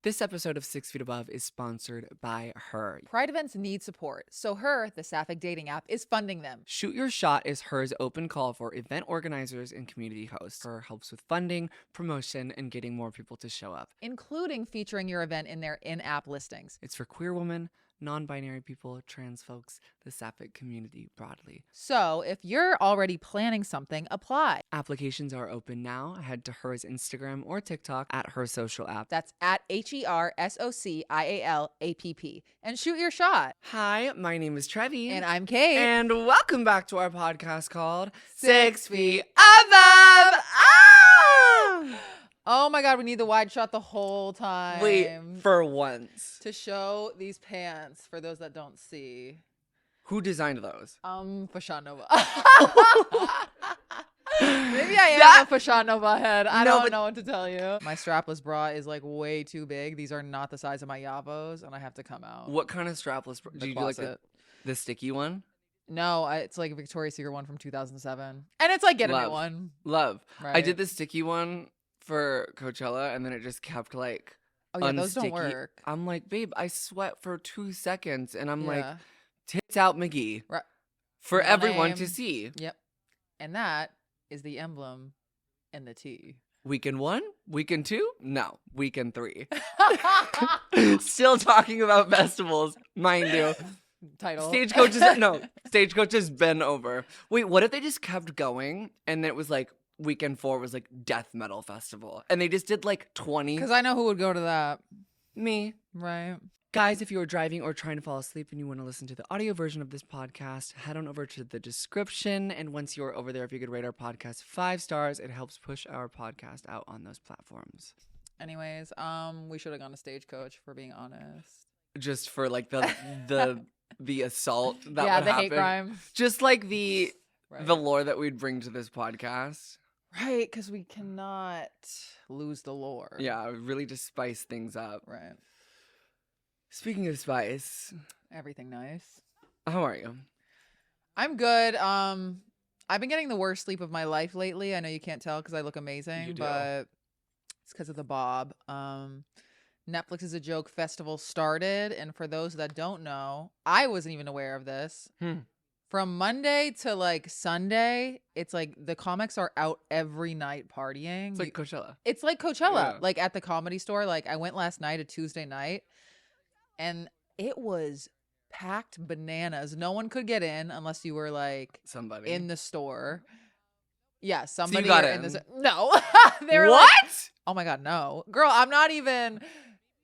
This episode of 6 Feet Above is sponsored by Her. Pride events need support, so Her, the sapphic dating app, is funding them. Shoot Your Shot is Her's open call for event organizers and community hosts. Her helps with funding, promotion, and getting more people to show up, including featuring your event in their in-app listings. It's for queer women, non-binary people, trans folks, the sapphic community broadly. So if you're already planning something, apply. Applications are open now. Head to Her's Instagram or TikTok at Her Social App. That's at HERSOCIALAPP. And shoot your shot. Hi, my name is Trevi. And I'm Kate. And welcome back to our podcast called 6 Feet Above. Oh my God, we need the wide shot the whole time. Wait, for once. To show these pants for those that don't see. Who designed those? Fashion Nova. Maybe I am a Fashion Nova head. I don't know what to tell you. My strapless bra is like way too big. These are not the size of my Yavos, and I have to come out. What kind of strapless bra? Do you do like the sticky one? No, it's like a Victoria's Secret one from 2007. And it's like getting a one. Love. Right? I did the sticky one for Coachella, and then it just kept like those don't work. I'm like, babe, I sweat for 2 seconds, and I'm like, tits out McGee. Right. For everyone to see. Yep. And that is the emblem and the T. Weekend 1? Weekend 2? No. Weekend 3. Still talking about festivals, mind you. Title. Stagecoach has been over. Wait, what if they just kept going and then it was like Weekend 4 was like death metal festival and they just did like 20? Because I know who would go to that. Me. Right. Guys, if you are driving or trying to fall asleep and you want to listen to the audio version of this podcast, head on over to the description. And once you're over there, if you could rate our podcast 5 stars, it helps push our podcast out on those platforms. Anyways, we should have gone to Stagecoach, for being honest. Just for like the assault that would happen. The hate crime. Just like the lore that we'd bring to this podcast. Right, because we cannot lose the lore. Yeah, really just spice things up. Right. Speaking of spice. Everything nice. How are you? I'm good. I've been getting the worst sleep of my life lately. I know you can't tell because I look amazing, but it's because of the bob. Netflix is a Joke Festival started, and for those that don't know, I wasn't even aware of this. From Monday to like Sunday, it's like the comics are out every night partying. It's like Coachella. It's like Coachella, like at the Comedy Store. Like I went last night, a Tuesday night, and it was packed bananas. No one could get in unless you were like somebody in the store. Yeah, somebody. So you got in. No, they were what? Like, oh my God, no, girl, I'm not even.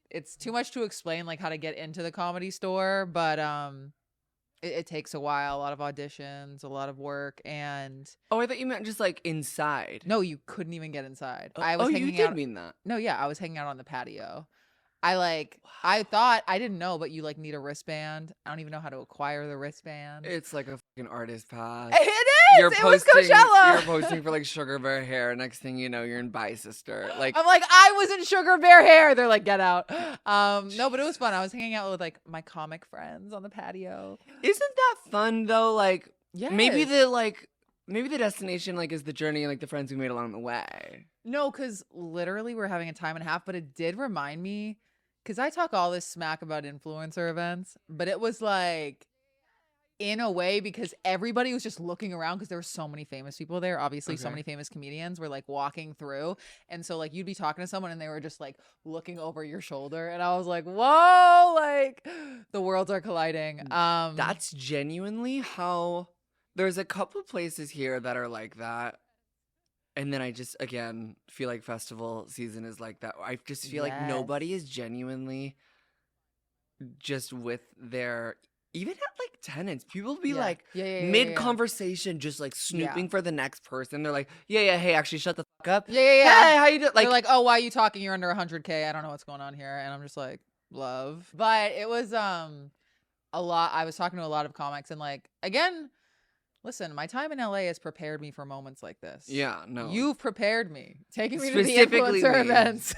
It's too much to explain, like how to get into the Comedy Store, but it takes a while, a lot of auditions, a lot of work, and I thought you meant just like inside. No, you couldn't even get inside. I was hanging out. Mean that? No, yeah, I was hanging out on the patio. I thought, I didn't know, but you like need a wristband. I don't even know how to acquire the wristband. It's like a fucking artist pass. It is. It was Coachella. You're posting for like Sugar Bear Hair. Next thing you know, you're in Sister. Like I'm like, I was in Sugar Bear Hair. They're like, get out. No, but it was fun. I was hanging out with like my comic friends on the patio. Isn't that fun though? Like, yes. Maybe the destination like is the journey and like the friends we made along the way. No, because literally we're having a time and a half, but it did remind me. Because I talk all this smack about influencer events, but it was like, in a way, because everybody was just looking around because there were so many famous people there. Obviously, so many famous comedians were like walking through. And so like you'd be talking to someone and they were just like looking over your shoulder. And I was like, whoa, like the worlds are colliding. That's genuinely how there's a couple places here that are like that. And then I just, again, feel like festival season is like that. I just feel like nobody is genuinely just with their, even at like tenants, people be like mid-conversation just like snooping for the next person. They're like, hey, actually shut the fuck up. Hey, how you doing? Like, they're like, oh, why are you talking? You're under 100K. I don't know what's going on here. And I'm just like, love. But it was a lot. I was talking to a lot of comics and like, again, listen, my time in LA has prepared me for moments like this. Yeah, no. You've prepared me, taking me to the influencer events.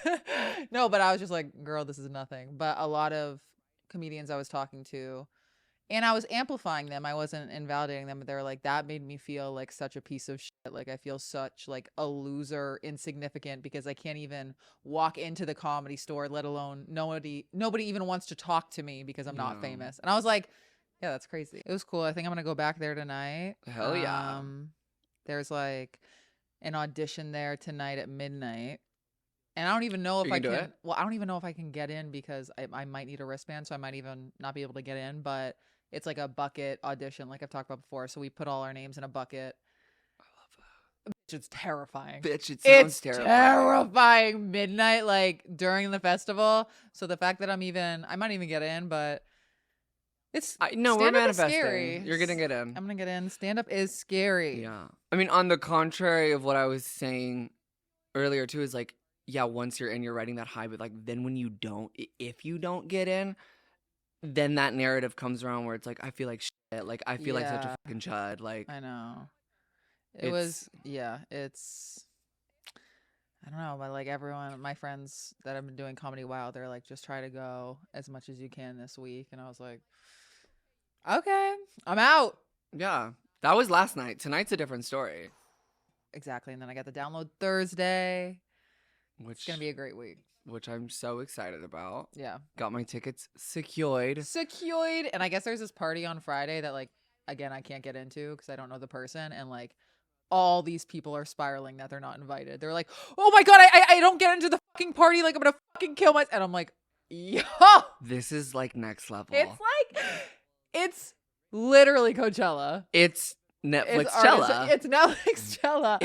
No, but I was just like, girl, this is nothing. But a lot of comedians I was talking to, and I was amplifying them. I wasn't invalidating them, but they were like, that made me feel like such a piece of shit. Like, I feel such like a loser, insignificant, because I can't even walk into the Comedy Store, let alone nobody even wants to talk to me because I'm not famous. And I was like, yeah, that's crazy. It was cool. I think I'm gonna go back there tonight. Hell yeah. There's like an audition there tonight at midnight. And I don't even know if I can. Well, I don't even know if I can get in because I might need a wristband, so I might even not be able to get in. But it's like a bucket audition, like I've talked about before. So we put all our names in a bucket. I love that. It's terrifying. Bitch, it sounds terrifying. Midnight, like during the festival. So the fact that I might even get in, but we're manifesting. Scary. You're gonna get in. I'm gonna get in. Stand up is scary. Yeah. I mean, on the contrary of what I was saying earlier too, is like, yeah, once you're in, you're riding that high, but like then when you don't, if you don't get in, then that narrative comes around where it's like, I feel like shit. Like, I feel like such a fucking chud. Like, I know. I don't know, but like everyone, my friends that have been doing comedy while, they're like, just try to go as much as you can this week. And I was like, okay, I'm out. Yeah, that was last night. Tonight's a different story. Exactly. And then I got the download Thursday. It's going to be a great week. Which I'm so excited about. Yeah. Got my tickets secured. And I guess there's this party on Friday that, like, again, I can't get into because I don't know the person. And, like, all these people are spiraling that they're not invited. They're like, oh, my God, I don't get into the fucking party. Like, I'm going to fucking kill myself. And I'm like, yo. This is, like, next level. It's literally Coachella. It's Netflix-Chella. It's Netflix-Chella.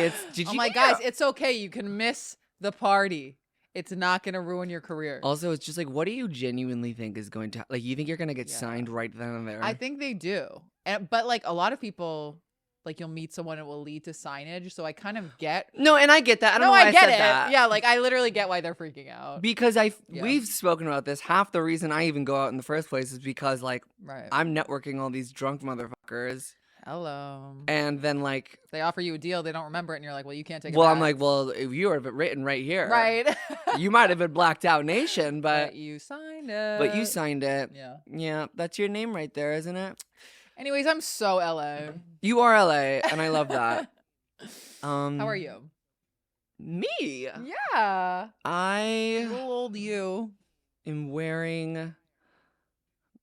Oh my guys, it's okay. You can miss the party. It's not going to ruin your career. Also, it's just like, what do you genuinely think is going to, like, you think you're going to get signed right then and there? I think they do. But like a lot of people, like you'll meet someone and it will lead to signage. So I kind of get. No, and I get that. I don't know why I said that. Yeah, like I literally get why they're freaking out. Because we've spoken about this. Half the reason I even go out in the first place is because like I'm networking all these drunk motherfuckers. Hello. And then like they offer you a deal, they don't remember it, and you're like, well, you can't take it back. I'm like, well, if you have it written right here. Right. You might have been blacked out nation, but you signed it. Yeah. Yeah, that's your name right there, isn't it? Anyways, I'm so LA. You are LA, and I love that. How are you? Me? Yeah. Little old you. am wearing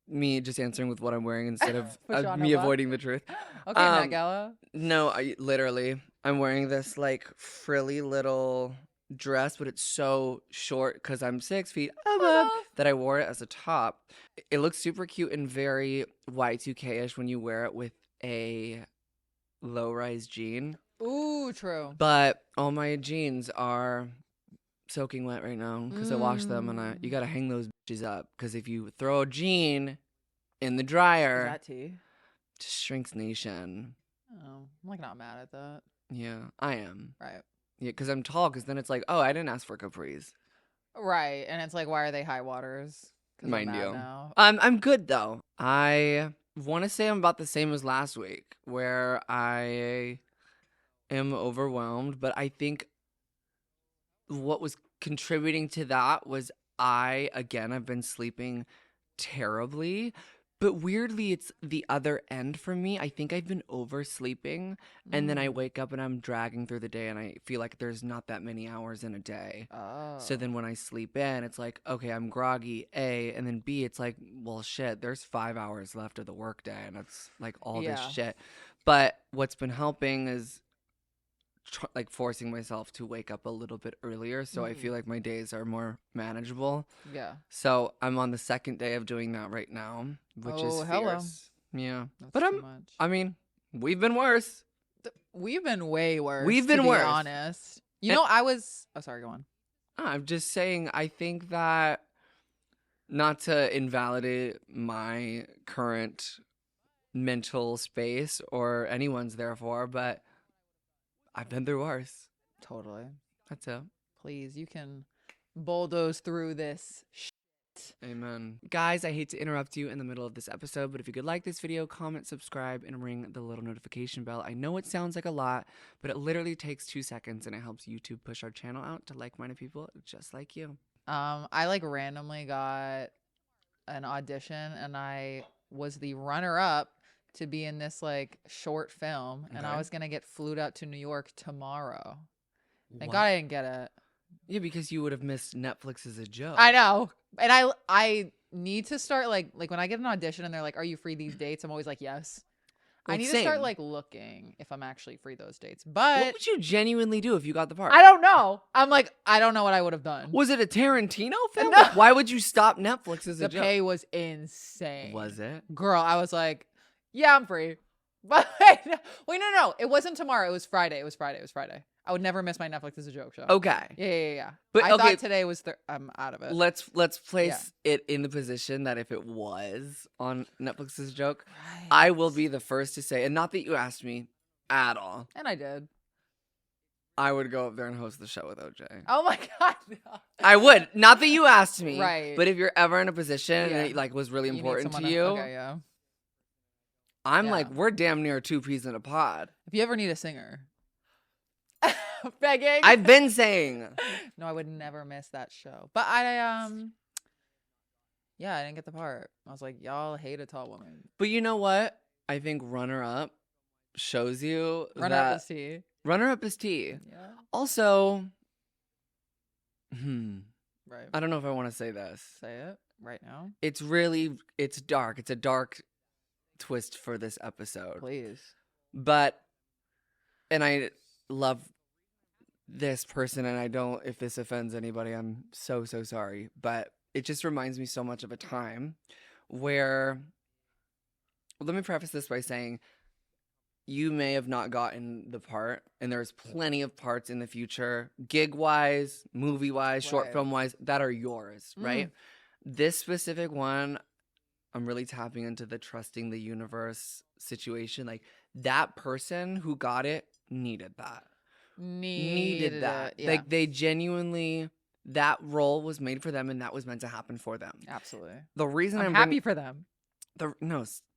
me just answering with what I'm wearing instead of me avoiding the truth. Okay, Met Gala. No, I'm wearing this like frilly little dress, but it's so short because I'm 6 feet above that I wore it as a top. It looks super cute and very Y2K-ish when you wear it with a low-rise jean. Ooh, true. But all my jeans are soaking wet right now because I washed them, and you gotta hang those bitches up because if you throw a jean in the dryer, is that tea? Just shrinks nation. Oh, I'm like not mad at that. Yeah, I am. Right. Yeah, because I'm tall. Because then it's like, oh, I didn't ask for capris. Right, and it's like, why are they high waters? Mind you, I'm good though. I want to say I'm about the same as last week, where I am overwhelmed, but I think what was contributing to that was I've been sleeping terribly, but weirdly it's the other end for me. I think I've been oversleeping, and then I wake up and I'm dragging through the day, and I feel like there's not that many hours in a day. So then when I sleep in, it's like, okay, I'm groggy, A, and then B, it's like, well, shit, there's 5 hours left of the workday, and it's like all this shit. But what's been helping is like forcing myself to wake up a little bit earlier, so I feel like my days are more manageable. Yeah. So I'm on the second day of doing that right now, which is fierce. Yeah. That's I mean, we've been worse. We've been way worse. We've been worse. To be honest. You know, I was. Oh, sorry. Go on. I'm just saying. I think that, not to invalidate my current mental space or anyone's, therefore, but I've been through worse. Totally. That's it. Please, you can bulldoze through this shit. Amen. Guys, I hate to interrupt you in the middle of this episode, but if you could like this video, comment, subscribe, and ring the little notification bell. I know it sounds like a lot, but it literally takes 2 seconds, and it helps YouTube push our channel out to like-minded people just like you. I like randomly got an audition, and I was the runner-up to be in this like short film, and I Okay. was gonna get flued out to New York tomorrow. Thank What? God I didn't get it. Yeah, because you would have missed Netflix as a joke. I know, and I need to start like when I get an audition and they're like, "Are you free these dates?" I'm always like, "Yes." Well, I need to start same. like looking if I'm actually free those dates. What But would you genuinely do if you got the part? I don't know. I'm like, I don't know what I would have done. Was it a Tarantino film? No. Like, why would you stop Netflix as a The joke? pay was insane. Was it? Girl, I was like, yeah, I'm free. But wait, no. It wasn't tomorrow. It was Friday. It was Friday. I would never miss my Netflix as a joke show. Okay. Yeah. But I okay, thought today was I'm out of it. let's place it in the position that if it was on Netflix as a joke, Right. I will be the first to say, and not that you asked me at all, And I did. I would go up there and host the show with OJ. Oh my God. No. I would. Not that you asked me. Right. But if you're ever in a position Yeah. and it like was really You need important to someone you, Okay, yeah. I'm Yeah. like, we're damn near two peas in a pod. If you ever need a singer. Begging. I've been saying. No, I would never miss that show. But I didn't get the part. I was like, y'all hate a tall woman. But you know what? I think runner up shows you Run that up is tea. runner up is tea. Yeah. Also, Right. I don't know if I want to say this. Say it right now. It's dark. It's a dark twist for this episode. Please. But, and I love this person, and I don't, if this offends anybody, I'm so sorry. But it just reminds me so much of a time where, let me preface this by saying, you may have not gotten the part, and there's plenty of parts in the future, gig-wise, movie-wise, short Right. film-wise, that are yours, right? This specific one, I'm really tapping into the trusting the universe situation. Like, that person who got it needed that. Needed that. Yeah. Like, they genuinely, that role was made for them, and that was meant to happen for them. Absolutely. The reason I'm happy for them.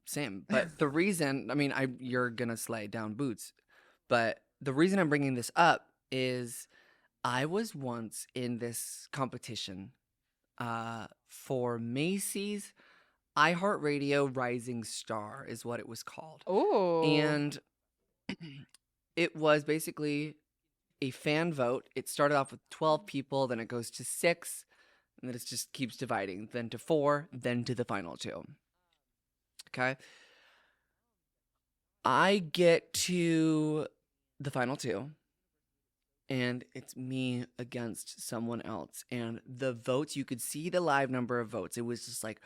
Same. But the reason, I mean, you're gonna slay down boots, but the reason I'm bringing this up is I was once in this competition for Macy's iHeartRadio Rising Star is what it was called. Oh. And it was basically a fan vote. It started off with 12 people, then it goes to 6, and then it just keeps dividing, then to 4, then to the final 2. Okay. I get to the final 2, and it's me against someone else. And the votes, you could see the live number of votes. It was just like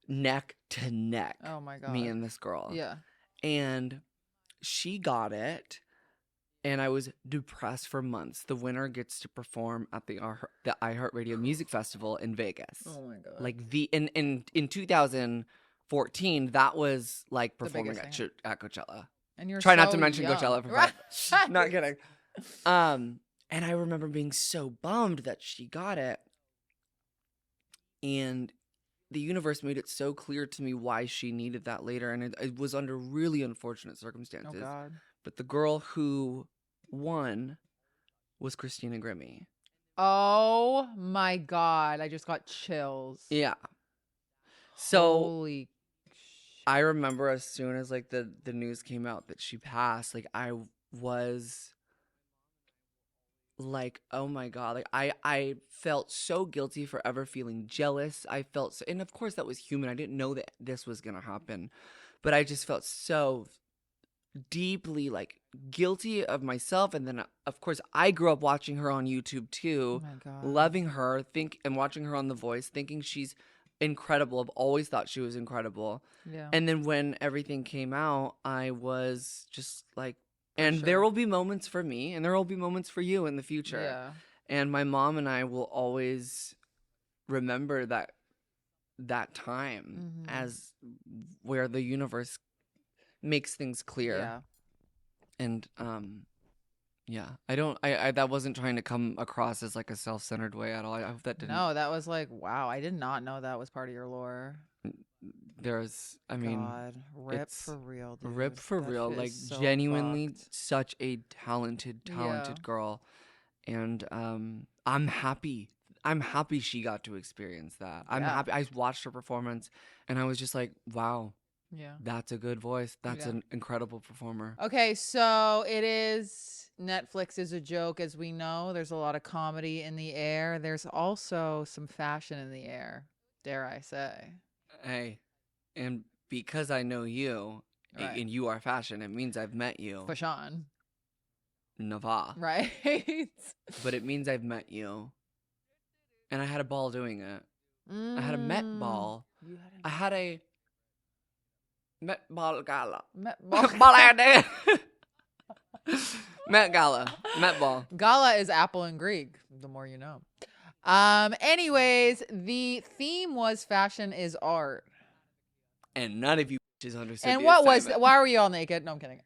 neck to neck. Oh my God. Me and this girl. Yeah. And she got it, and I was depressed for months. The winner gets to perform at the iHeartRadio Music Festival in Vegas. Oh my God. Like in 2014, that was like The performing biggest at Coachella. And you're Try not so to mention young. Coachella for Right. not kidding. And I remember being so bummed that she got it. And the universe made it so clear to me why she needed that later. And it was under really unfortunate circumstances. Oh God. But the girl who won was Christina Grimmie. Oh my God. I just got chills. Yeah. So Holy I remember as soon as like the news came out that she passed, like I was like, oh my God, like I felt so guilty for ever feeling jealous. I felt so, and of course that was human. I didn't know that this was gonna happen, but I just felt so deeply like guilty of myself. And then of course I grew up watching her on YouTube too, Oh my God. loving her, and watching her on The Voice, thinking she's incredible. I've always thought she was incredible. Yeah. And then when everything came out, I was just like, and sure. there will be moments for me and there will be moments for you in the future. Yeah. And my mom and I will always remember that time as where the universe makes things clear. Yeah. And yeah, I that wasn't trying to come across as like a self-centered way at all. I hope that didn't. No, that was like, wow. I did not know that was part of your lore. There's, I mean, God, rip it's for real, dude. rip for That real, shit like is so genuinely fucked. such a talented Yeah. girl. And I'm happy she got to experience that. I'm Yeah. happy. I watched her performance and I was just like, wow, Yeah. That's a good voice. That's an incredible performer. Okay, so it is Netflix is a joke, as we know. There's a lot of comedy in the air. There's also some fashion in the air, dare I say. Hey, and because I know you, and you are fashion, it means I've met you. Fashion. Nava. Right? But it means I've met you. And I had a ball doing it. I had a Met ball. I had a Met Ball Gala. Met ball. Met Gala. Met Ball. Gala is apple in Greek. The more you know. Anyways, the theme was fashion is art. And none of you bitches understood. And what was? Why were you all naked? No, I'm kidding.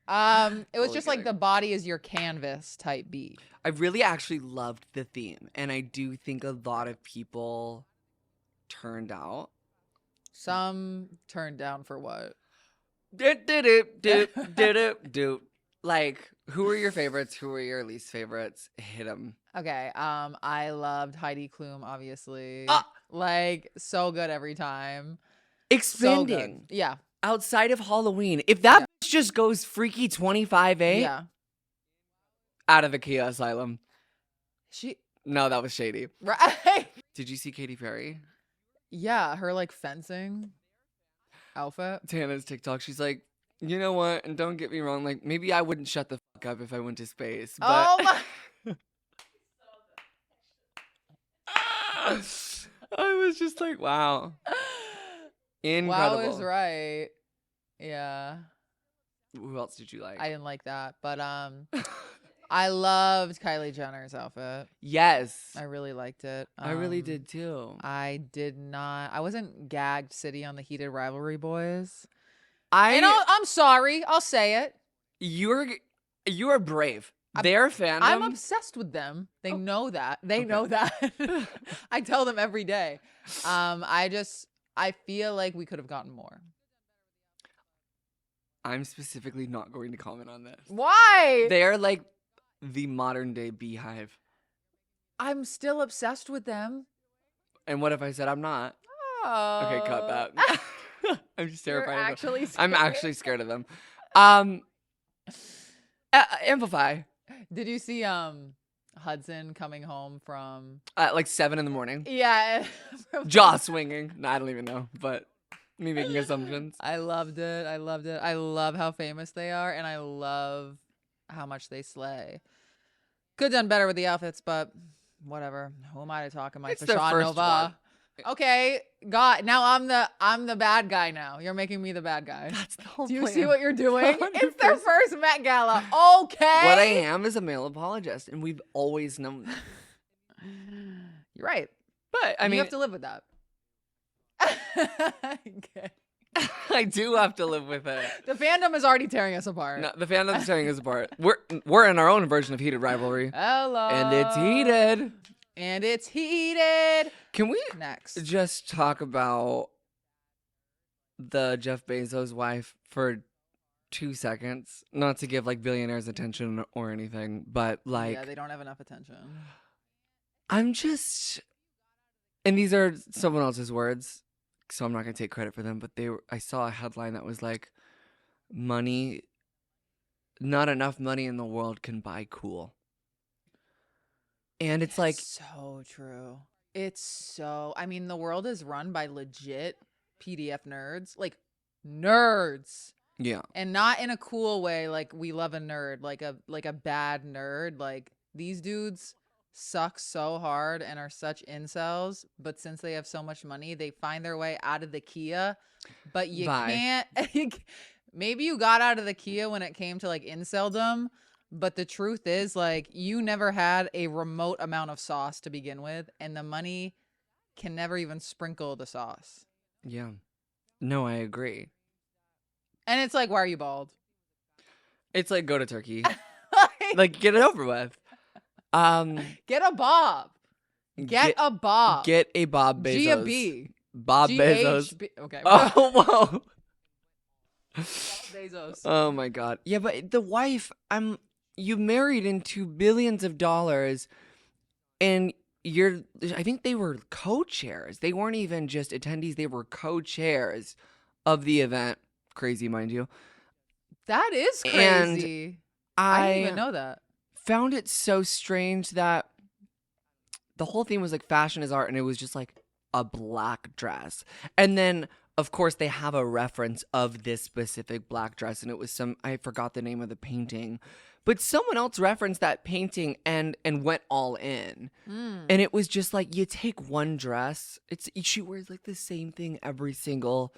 It was just kidding. like the body is your canvas type beat. I really actually loved the theme, and I do think a lot of people turned out. Some turned down for what? Like, who were your favorites? Who were your least favorites? Hit them. Okay. I loved Heidi Klum, obviously. Like, so good every time. Expanding. So yeah. Outside of Halloween, if that bitch just goes freaky 25-8, yeah. Out of the Kia Asylum. No, that was shady. Right. Did you see Katy Perry? Yeah, her like fencing outfit. Tana's TikTok. She's like, you know what? And don't get me wrong. Like, maybe I wouldn't shut the fuck up if I went to space. But Oh my. I was just like, wow. Incredible. Wow is right. Yeah. Who else did you like? I didn't like that, but I loved Kylie Jenner's outfit. Yes. I really liked it. I really did too. I did not. I wasn't gagged sitting on the heated rivalry boys. I'm sorry. I'll say it. You are brave. Their fandom. I'm obsessed with them. They know that. They know that. I tell them every day. I feel like we could have gotten more. I'm specifically not going to comment on this. Why? They're like the modern day Beehive. I'm still obsessed with them. And what if I said I'm not? Oh. Okay, cut that. I'm just terrified of them. I'm actually scared of them. Amplify. Did you see Hudson coming home from like 7 a.m? Yeah. Jaw swinging. No, I don't even know, but me making assumptions. I loved it. I love how famous they are, and I love how much they slay. Could have done better with the outfits, but whatever. Who am I to talk in my Fashion Nova? Okay, God. Now I'm the bad guy. Now you're making me the bad guy. That's the whole Do you plan. see what you're doing? 100%. It's their first Met Gala. Okay. What I am is a male apologist, and we've always known that. You're right, but I mean, you have to live with that. Okay. I do have to live with it. The fandom is already tearing us apart. No, the fandom's tearing us apart. We're in our own version of heated rivalry. Hello. And it's heated. And it's heated. Can we next just talk about the Jeff Bezos wife for 2 seconds? Not to give like billionaires attention or anything, but like, yeah, they don't have enough attention. I'm just, and these are someone else's words, so I'm not gonna take credit for them. But I saw a headline that was like, money, not enough money in the world can buy cool. And it's like so true. I mean, the world is run by legit PDF nerds, like nerds. Yeah. And not in a cool way, like we love a nerd, like a bad nerd. Like these dudes suck so hard and are such incels, but since they have so much money, they find their way out of the Kia. But you can't. Maybe you got out of the Kia when it came to like inceldom. But the truth is, like, you never had a remote amount of sauce to begin with, and the money can never even sprinkle the sauce. Yeah. No, I agree. And it's like, why are you bald? It's like, go to Turkey. Like, get it over with. Get a bob. Get a bob. Get a Bob Bezos. G a B. Bob Bezos. Okay. Oh, whoa. Bezos. Oh my God. Yeah, but the wife, you married into billions of dollars, and I think they were co-chairs. They weren't even just attendees. They were co-chairs of the event. crazy, mind you. That is And crazy. I didn't even know that. Found it so strange that the whole theme was like fashion is art, and it was just like a black dress. And then, of course, they have a reference of this specific black dress, and it was I forgot the name of the painting, but someone else referenced that painting and went all in. And it was just like, you take one dress, she wears like the same thing every single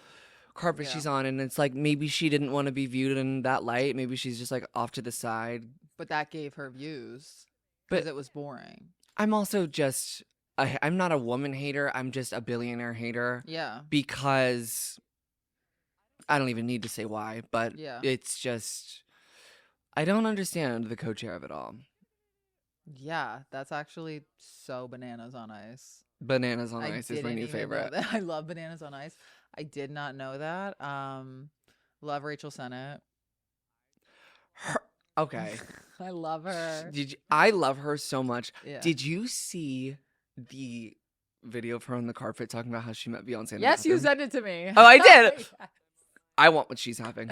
carpet she's on, and it's like maybe she didn't want to be viewed in that light. Maybe she's just like off to the side. But that gave her views because it was boring. I'm also just, I'm not a woman hater. I'm just a billionaire hater. Yeah. Because I don't even need to say why, but it's just, I don't understand the co-chair of it all. Yeah, that's actually so bananas on ice. Bananas on ice is my new favorite. I love bananas on ice. I did not know that. Love Rachel Sennett. Okay. I love her. I love her so much. Yeah. Did you see the video of her on the carpet talking about how she met Beyonce? Yes, you sent it to me. Oh, I did. Yes. I want what she's having.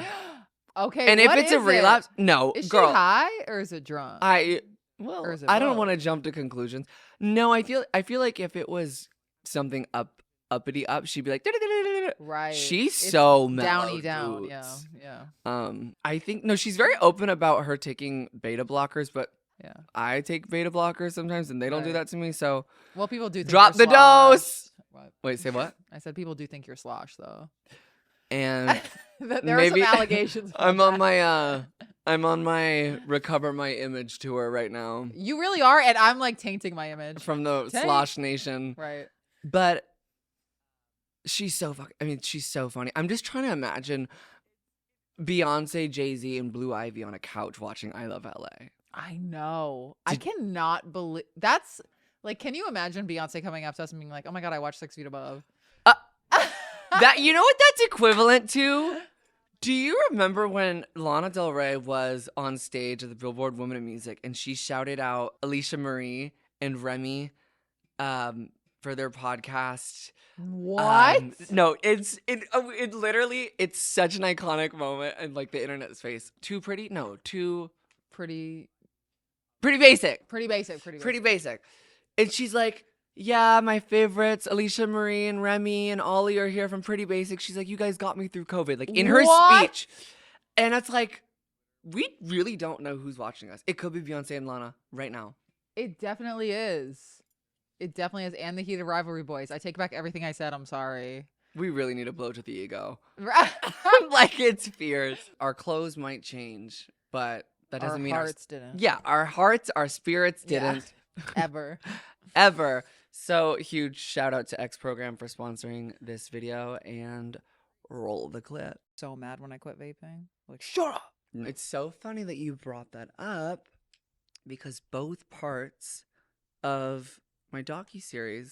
Okay. And if it's a relapse, no, is girl. She high or is it drunk? I don't want to jump to conclusions. No, I feel like if it was something uppity up, she'd be like, right. She's so mellow, downy down. Yeah. I think she's very open about her taking beta blockers, but I take beta blockers sometimes, and they don't do that to me. So people do think drop the dose. What? Wait, say what? I said people do think you're slosh though. And there are some allegations. I'm on my recover my image tour right now. You really are, and I'm like tainting my image from the Slosh Nation, right? But she's so she's so funny. I'm just trying to imagine Beyonce, Jay-Z, and Blue Ivy on a couch watching I Love LA. I know. I cannot believe that's like. Can you imagine Beyonce coming up to us and being like, "Oh my god, I watched 6 Feet Above." That you know what that's equivalent to? Do you remember when Lana Del Rey was on stage at the Billboard Women in Music and she shouted out Alicia Marie and Remy for their podcast? What? No, it literally, it's such an iconic moment in like the internet's face. Too pretty basic. Pretty basic. And she's like, yeah, my favorites, Alicia Marie and Remy and Ollie are here from Pretty Basic. She's like, you guys got me through COVID. Like in her speech. And it's like, we really don't know who's watching us. It could be Beyonce and Lana right now. It definitely is. It definitely is. And the Heated Rivalry Boys. I take back everything I said. I'm sorry. We really need a blow to the ego. Like it's fierce. Our clothes might change, but that doesn't mean our hearts didn't. Yeah, our hearts, our spirits didn't. Ever. Ever. So huge shout out to X Program for sponsoring this video, and roll the clip. So mad when I quit vaping. Like, shut up. It's so funny that you brought that up because both parts of my docuseries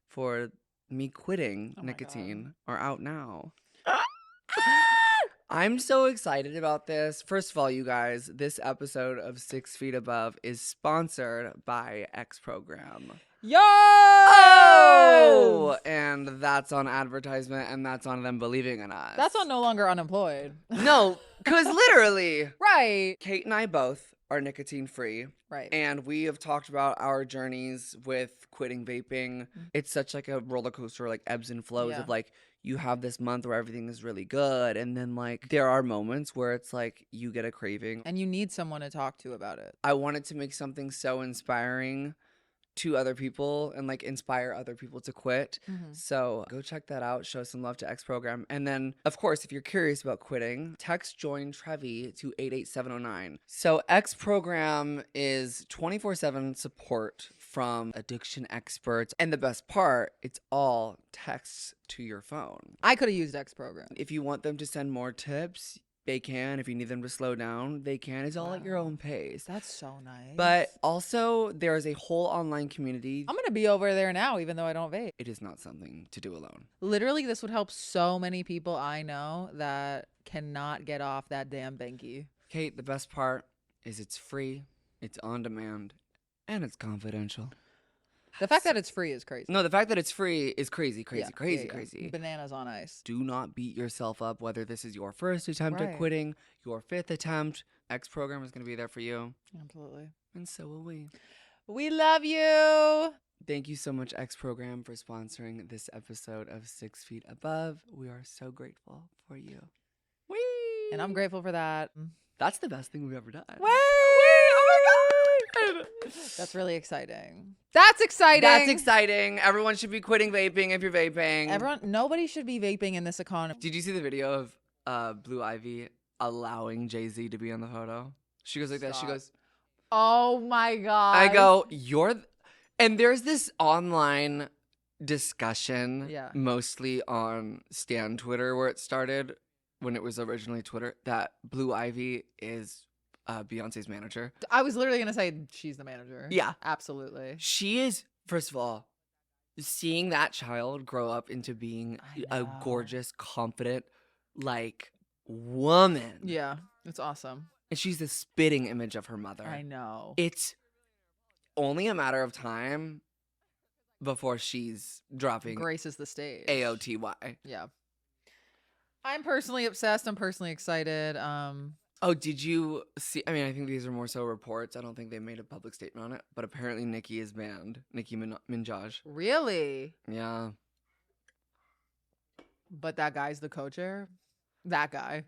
for me quitting nicotine are out now. I'm so excited about this. First of all, you guys, this episode of 6 Feet Above is sponsored by X Program. Yo! Oh! And that's on advertisement, and that's on them believing in us. That's on No Longer Unemployed. No, because literally. Right. Kate and I both are nicotine free. Right. And we have talked about our journeys with quitting vaping. It's such like a roller coaster, like ebbs and flows of like, you have this month where everything is really good. And then like there are moments where it's like you get a craving. And you need someone to talk to about it. I wanted to make something so inspiring to other people and like inspire other people to quit. So go check that out. Show some love to X Program. And then, of course, if you're curious about quitting, text JOINTREVI to 88709. So X Program is 24/7 support from addiction experts. And the best part, it's all texts to your phone. I could have used X Program. If you want them to send more tips, they can. If you need them to slow down, they can. It's all at your own pace. That's so nice. But also, there is a whole online community. I'm going to be over there now, even though I don't vape. It is not something to do alone. Literally, this would help so many people I know that cannot get off that damn binky. Kate, the best part is it's free, it's on demand, and it's confidential. The fact that it's free is crazy. No, the fact that it's free is crazy. Bananas on ice. Do not beat yourself up, whether this is your first attempt at quitting, your 5th attempt. X program is going to be there for you. Absolutely. And so will we. We love you. Thank you so much, X program, for sponsoring this episode of 6 Feet Above. We are so grateful for you. Whee! And I'm grateful for that. That's the best thing we've ever done. Whee! Oh my God. That's really exciting. That's exciting. Everyone should be quitting vaping if you're vaping. Nobody should be vaping in this economy. Did you see the video of Blue Ivy allowing Jay-Z to be on the photo? She goes like that. She goes, oh my God. I go, and there's this online discussion, mostly on Stan Twitter, where it started when it was originally Twitter, that Blue Ivy is Beyonce's manager. I was literally going to say she's the manager. Yeah. Absolutely. She is, first of all, seeing that child grow up into being a gorgeous, confident, woman. Yeah. It's awesome. And she's the spitting image of her mother. I know. It's only a matter of time before she's dropping graces the stage. AOTY. Yeah. I'm personally obsessed. I'm personally excited. Oh, did you see? I mean, I think these are more so reports. I don't think they made a public statement on it. But apparently Nicki is banned. Nicki Minaj. Really? Yeah. But that guy's the co-chair? That guy.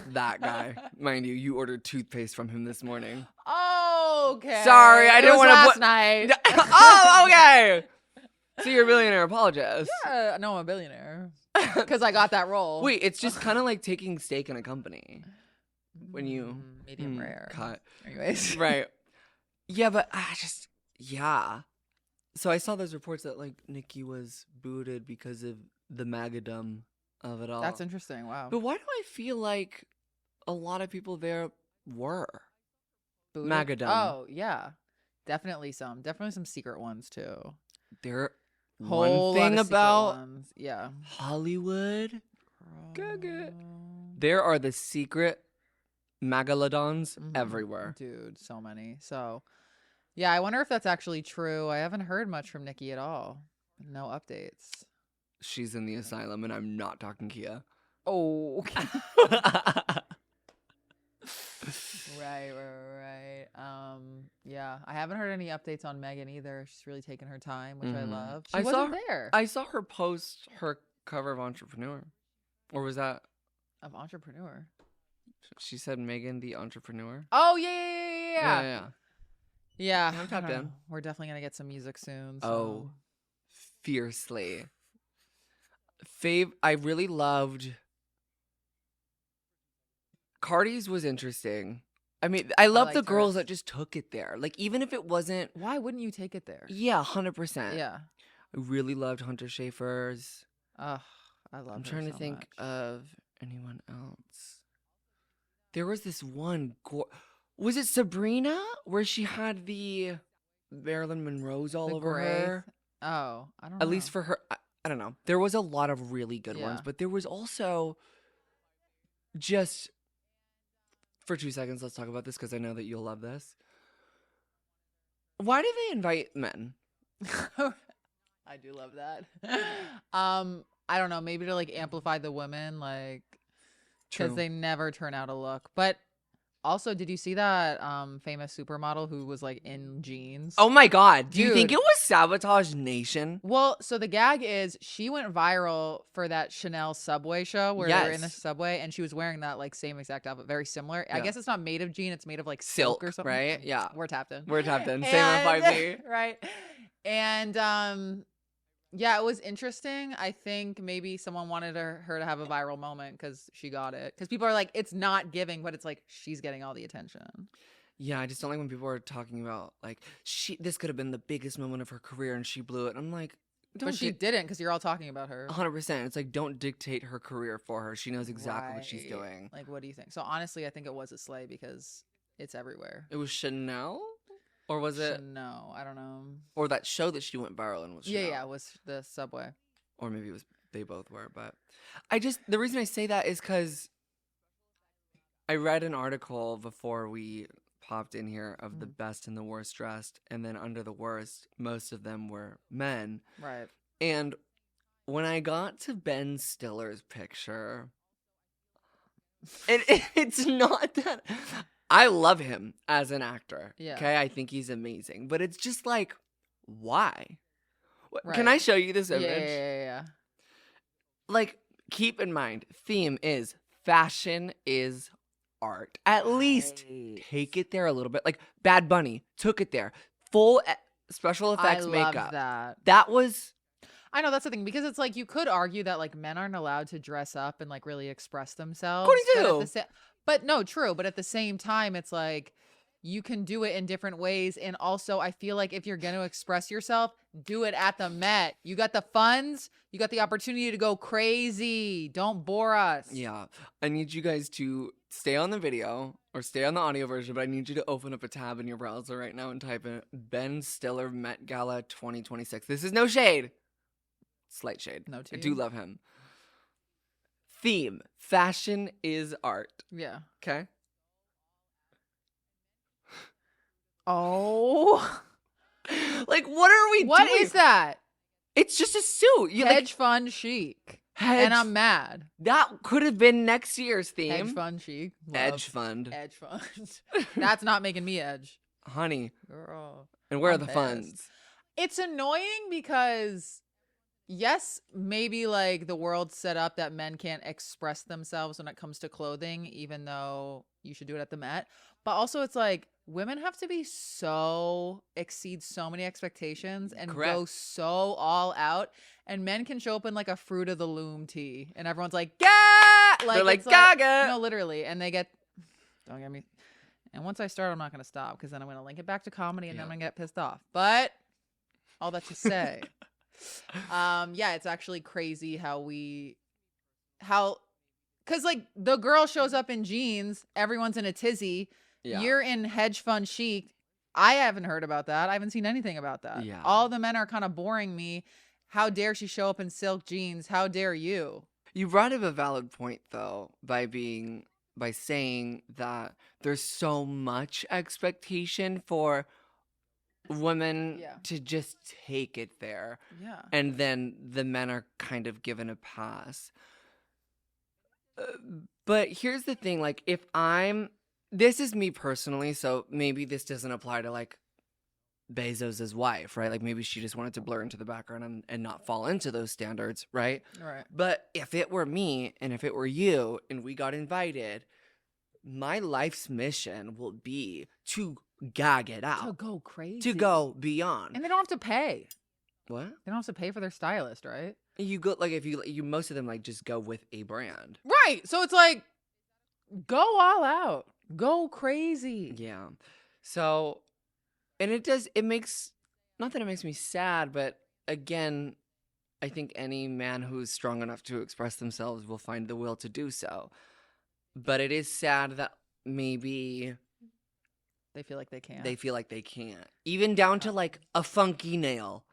That guy. Mind you, you ordered toothpaste from him this morning. Oh, okay. Sorry, I didn't want to. Last night. Oh, okay. So you're a billionaire. Apologize. Yeah, no, I'm a billionaire. Because I got that role. Wait, it's just kind of like taking stake in a company. When you medium rare cut. Anyways. Right. Yeah, but yeah. So I saw those reports that Nicki was booted because of the magadom of it all. That's interesting. Wow. But why do I feel like a lot of people there were booted? Magadom? Oh, yeah. Definitely some secret ones too. There one thing about Hollywood. There are the secret Megalodons everywhere. Dude, so many. So, yeah, I wonder if that's actually true. I haven't heard much from Nicki at all. No updates. She's in the asylum, and I'm not talking Kia. Oh, okay. Right. Yeah, I haven't heard any updates on Megan either. She's really taken her time, which I love. She wasn't there. I saw her post her cover of Entrepreneur. Or was that? Of Entrepreneur. She said Megan the Entrepreneur. Oh, yeah. Yeah. I'm tapped in. We're definitely going to get some music soon. So. Oh, fiercely. I really loved. Cardi's was interesting. I mean, I love the girls that just took it there. Even if it wasn't. Why wouldn't you take it there? Yeah, 100%. Yeah. I really loved Hunter Schafer's. I love I'm trying to think of anyone else. There was this one. Was it Sabrina? Where she had the Marilyn Monroe's all over her? Oh, I don't know. At least for her. I don't know. There was a lot of really good ones, but there was also just. For 2 seconds, let's talk about this because I know that you'll love this. Why do they invite men? I do love that. I don't know. Maybe to amplify the women, because they never turn out a look. But also, did you see that famous supermodel who was in jeans? Oh my God. Do you think it was Sabotage Nation? Well, so the gag is she went viral for that Chanel subway show where they were in the subway and she was wearing that same exact outfit, very similar. Yeah. I guess it's not made of jean, it's made of silk or something. Right? Yeah. We're tapped in. Same with 5B. Right. And yeah, it was interesting. I think maybe someone wanted her to have a viral moment because she got it. Because people are it's not giving, but it's she's getting all the attention. Yeah, I just don't like when people are talking about this could have been the biggest moment of her career and she blew it. I'm like, but she didn't because you're all talking about her. 100%. It's don't dictate her career for her. She knows exactly what she's doing. What do you think? So honestly, I think it was a sleigh because it's everywhere. It was Chanel? Or was it? No, I don't know. Or that show that she went viral in was Chanel. Yeah, it was the subway. Or maybe it was they both were. But the reason I say that is because I read an article before we popped in here of the best and the worst dressed. And then under the worst, most of them were men. Right. And when I got to Ben Stiller's picture, it's not that I love him as an actor. Yeah. Okay, I think he's amazing, but it's just like, why? Right. Can I show you this image? Yeah. Like, keep in mind, theme is fashion is art. At least take it there a little bit. Like Bad Bunny took it there. Full special effects makeup. That was. I know, that's the thing, because it's like you could argue that like men aren't allowed to dress up and like really express themselves. According to but no, true. But at the same time, it's like you can do it in different ways. And also, I feel like if you're going to express yourself, do it at the Met. You got the funds. You got the opportunity to go crazy. Don't bore us. Yeah. I need you guys to stay on the video or stay on the audio version, but I need you to open up a tab in your browser right now and type in Ben Stiller Met Gala 2026. This is no shade. Slight shade. No tea. I do love him. Theme. Fashion is art. Yeah. Okay? Oh. Like, what are we doing? What is that? It's just a suit. Hedge fund chic. And I'm mad. That could have been next year's theme. Hedge fund chic. Edge fund. Edge fund. That's not making me edge. Honey. Girl. And where are the funds? It's annoying because, yes, maybe like the world's set up that men can't express themselves when it comes to clothing, even though you should do it at the Met. But also it's like women have to be exceed so many expectations and go so all out. And men can show up in like a Fruit of the Loom tee and everyone's like, "Gah!" They're like, "Gaga!" No, literally. And they get, don't get me. And once I start, I'm not going to stop because then I'm going to link it back to comedy and then I'm going to get pissed off. But all that to say, yeah, it's actually crazy because like the girl shows up in jeans, everyone's in a tizzy. Yeah. You're in hedge fund chic. I haven't heard about that. I haven't seen anything about that. Yeah. All the men are kind of boring me. How dare she show up in silk jeans? How dare you? You brought up a valid point though by saying that there's so much expectation for women to just take it there. Yeah. And then the men are kind of given a pass. But here's the thing, like this is me personally, so maybe this doesn't apply to like Bezos' wife, right? Like maybe she just wanted to blur into the background and not fall into those standards, right? Right. But if it were me and if it were you and we got invited, my life's mission will be to gag it out. To go crazy. To go beyond. And they don't have to pay. What? They don't have to pay for their stylist, right? You go like if you most of them like just go with a brand. Right. So it's like go all out. Go crazy. Yeah. So and it makes not that it makes me sad, but again, I think any man who's strong enough to express themselves will find the will to do so. But it is sad that maybe they feel like they can't. They feel like they can't. Even down to like a funky nail.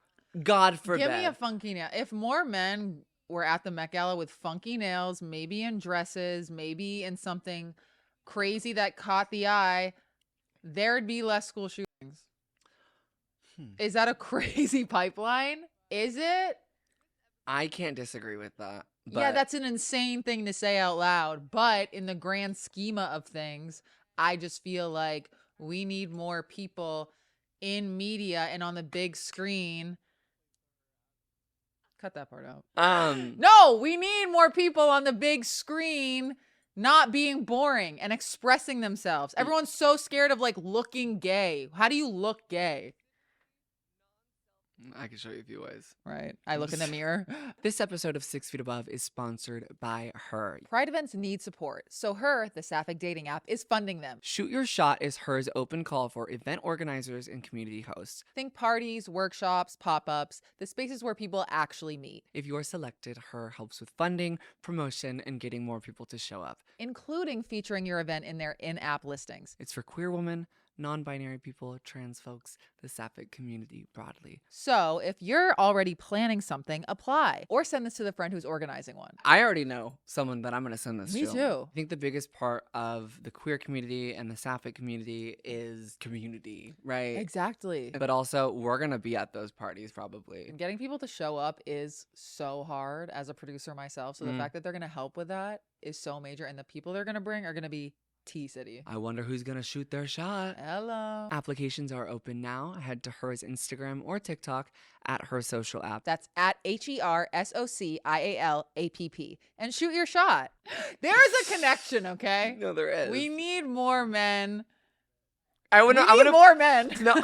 God forbid. Give me a funky nail. If more men were at the Met Gala with funky nails, maybe in dresses, maybe in something crazy that caught the eye, there'd be less school shootings. Is that a crazy pipeline? Is it? I can't disagree with that. But yeah, that's an insane thing to say out loud. But in the grand schema of things, I just feel like we need more people in media and on the big screen. Cut that part out. No, we need more people on the big screen not being boring and expressing themselves. Everyone's so scared of like looking gay. How do you look gay? I can show you a few ways. Right. I look in the mirror. This episode of 6 Feet Above is sponsored by Her. Pride events need support, so Her, the sapphic dating app, is funding them. Shoot Your Shot is Her's open call for event organizers and community hosts. Think parties, workshops, pop-ups, the spaces where people actually meet. If you are selected, Her helps with funding, promotion, and getting more people to show up. Including featuring your event in their in-app listings. It's for queer women, non-binary people, trans folks, the sapphic community broadly. So if you're already planning something, apply or send this to the friend who's organizing one. I already know someone that I'm going to send this to. Me too. I think the biggest part of the queer community and the sapphic community is community, right? Exactly. But also, we're going to be at those parties probably. Getting people to show up is so hard as a producer myself. So the fact that they're going to help with that is so major. And the people they're going to bring are going to be T-City. I wonder who's going to shoot their shot. Hello. Applications are open now. Head to Her's Instagram or TikTok at Her Social App. That's at HERSOCIALAPP. And shoot your shot. There's a connection, okay? No, there is. We need more men. I would need more men. No.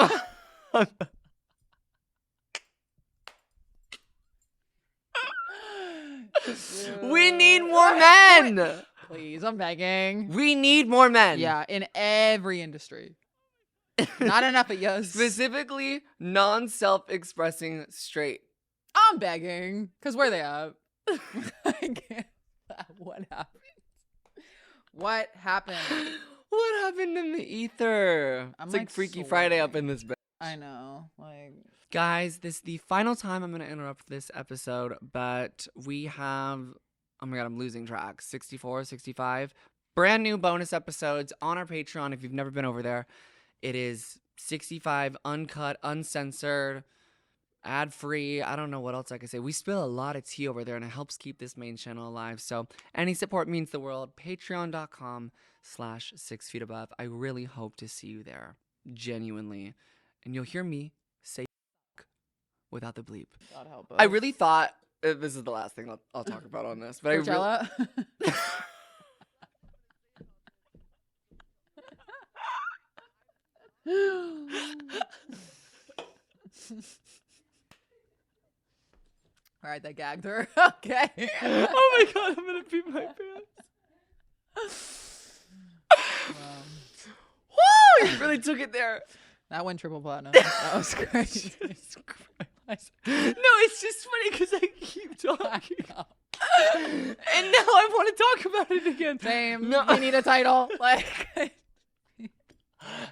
We need more men. Please, I'm begging. We need more men. Yeah, in every industry. Not enough at yours. Specifically, non-self-expressing straight. I'm begging. Because where they at? I can't. What happened? What happened? What happened in the ether? I'm It's like Freaky Friday up in this bed. I know. Like, guys, this is the final time I'm going to interrupt this episode, but we have, oh my God, I'm losing track, 64, 65 brand new bonus episodes on our Patreon. If you've never been over there, it is 65 uncut, uncensored, ad-free. I don't know what else I can say. We spill a lot of tea over there, and it helps keep this main channel alive. So any support means the world. Patreon.com/6feetabove. I really hope to see you there, genuinely. And you'll hear me say without the bleep. God help us. I really thought, this is the last thing I'll talk about on this, but Coachella? All right, that gagged her. Okay. Oh my God, I'm gonna pee my pants. Woo! You really took it there. That went triple platinum. That was great. Jesus Christ. No, it's just funny because I keep talking. And now I want to talk about it again. Same. No. We need a title. Like,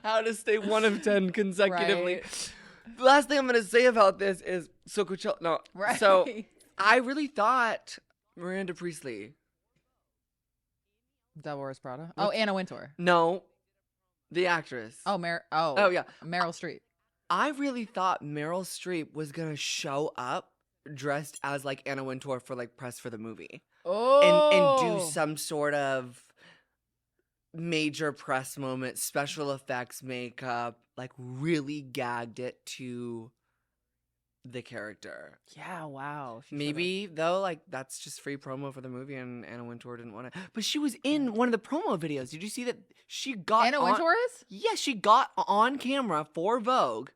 how to stay 1 of 10 consecutively. Right. The last thing I'm going to say about this is, so Coachella, no. Right. So I really thought Miranda Priestley. Devil Wears Prada. Oh, Anna Wintour. No, the actress. Oh, Oh, yeah. Meryl Streep. I really thought Meryl Streep was going to show up dressed as like Anna Wintour for like press for the movie. Oh. And do some sort of major press moment, special effects, makeup, like really gagged it to the character. Yeah, wow. Maybe though, like that's just free promo for the movie, and Anna Wintour didn't want it. But she was in one of the promo videos. Did you see that she got Anna Wintour is? Yes, she got on camera for Vogue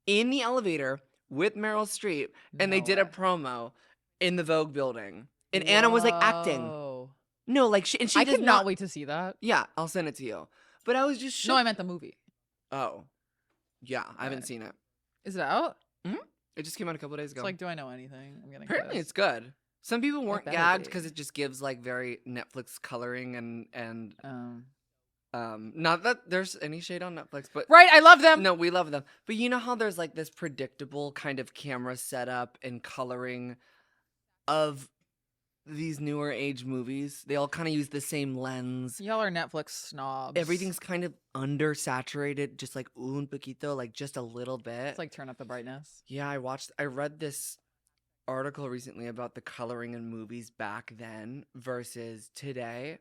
in the elevator with Meryl Streep, and they did a promo in the Vogue building, and Anna was like acting. No, like she I does could not wait to see that. Yeah, I'll send it to you. But I was just shocked. No, I meant the movie. Oh, yeah, I haven't seen it. Is it out? It just came out a couple days ago. It's like, do I know anything? I'm getting Apparently it's good. Some people weren't better gagged be. because it just gives like very Netflix coloring and not that there's any shade on Netflix, but right, I love them. No, we love them. But you know how there's like this predictable kind of camera setup and coloring of these newer age movies? They all kind of use the same lens. Y'all are Netflix snobs. Everything's kind of undersaturated, just like un poquito, like just a little bit. It's like turn up the brightness. Yeah, I read this article recently about the coloring in movies back then versus today.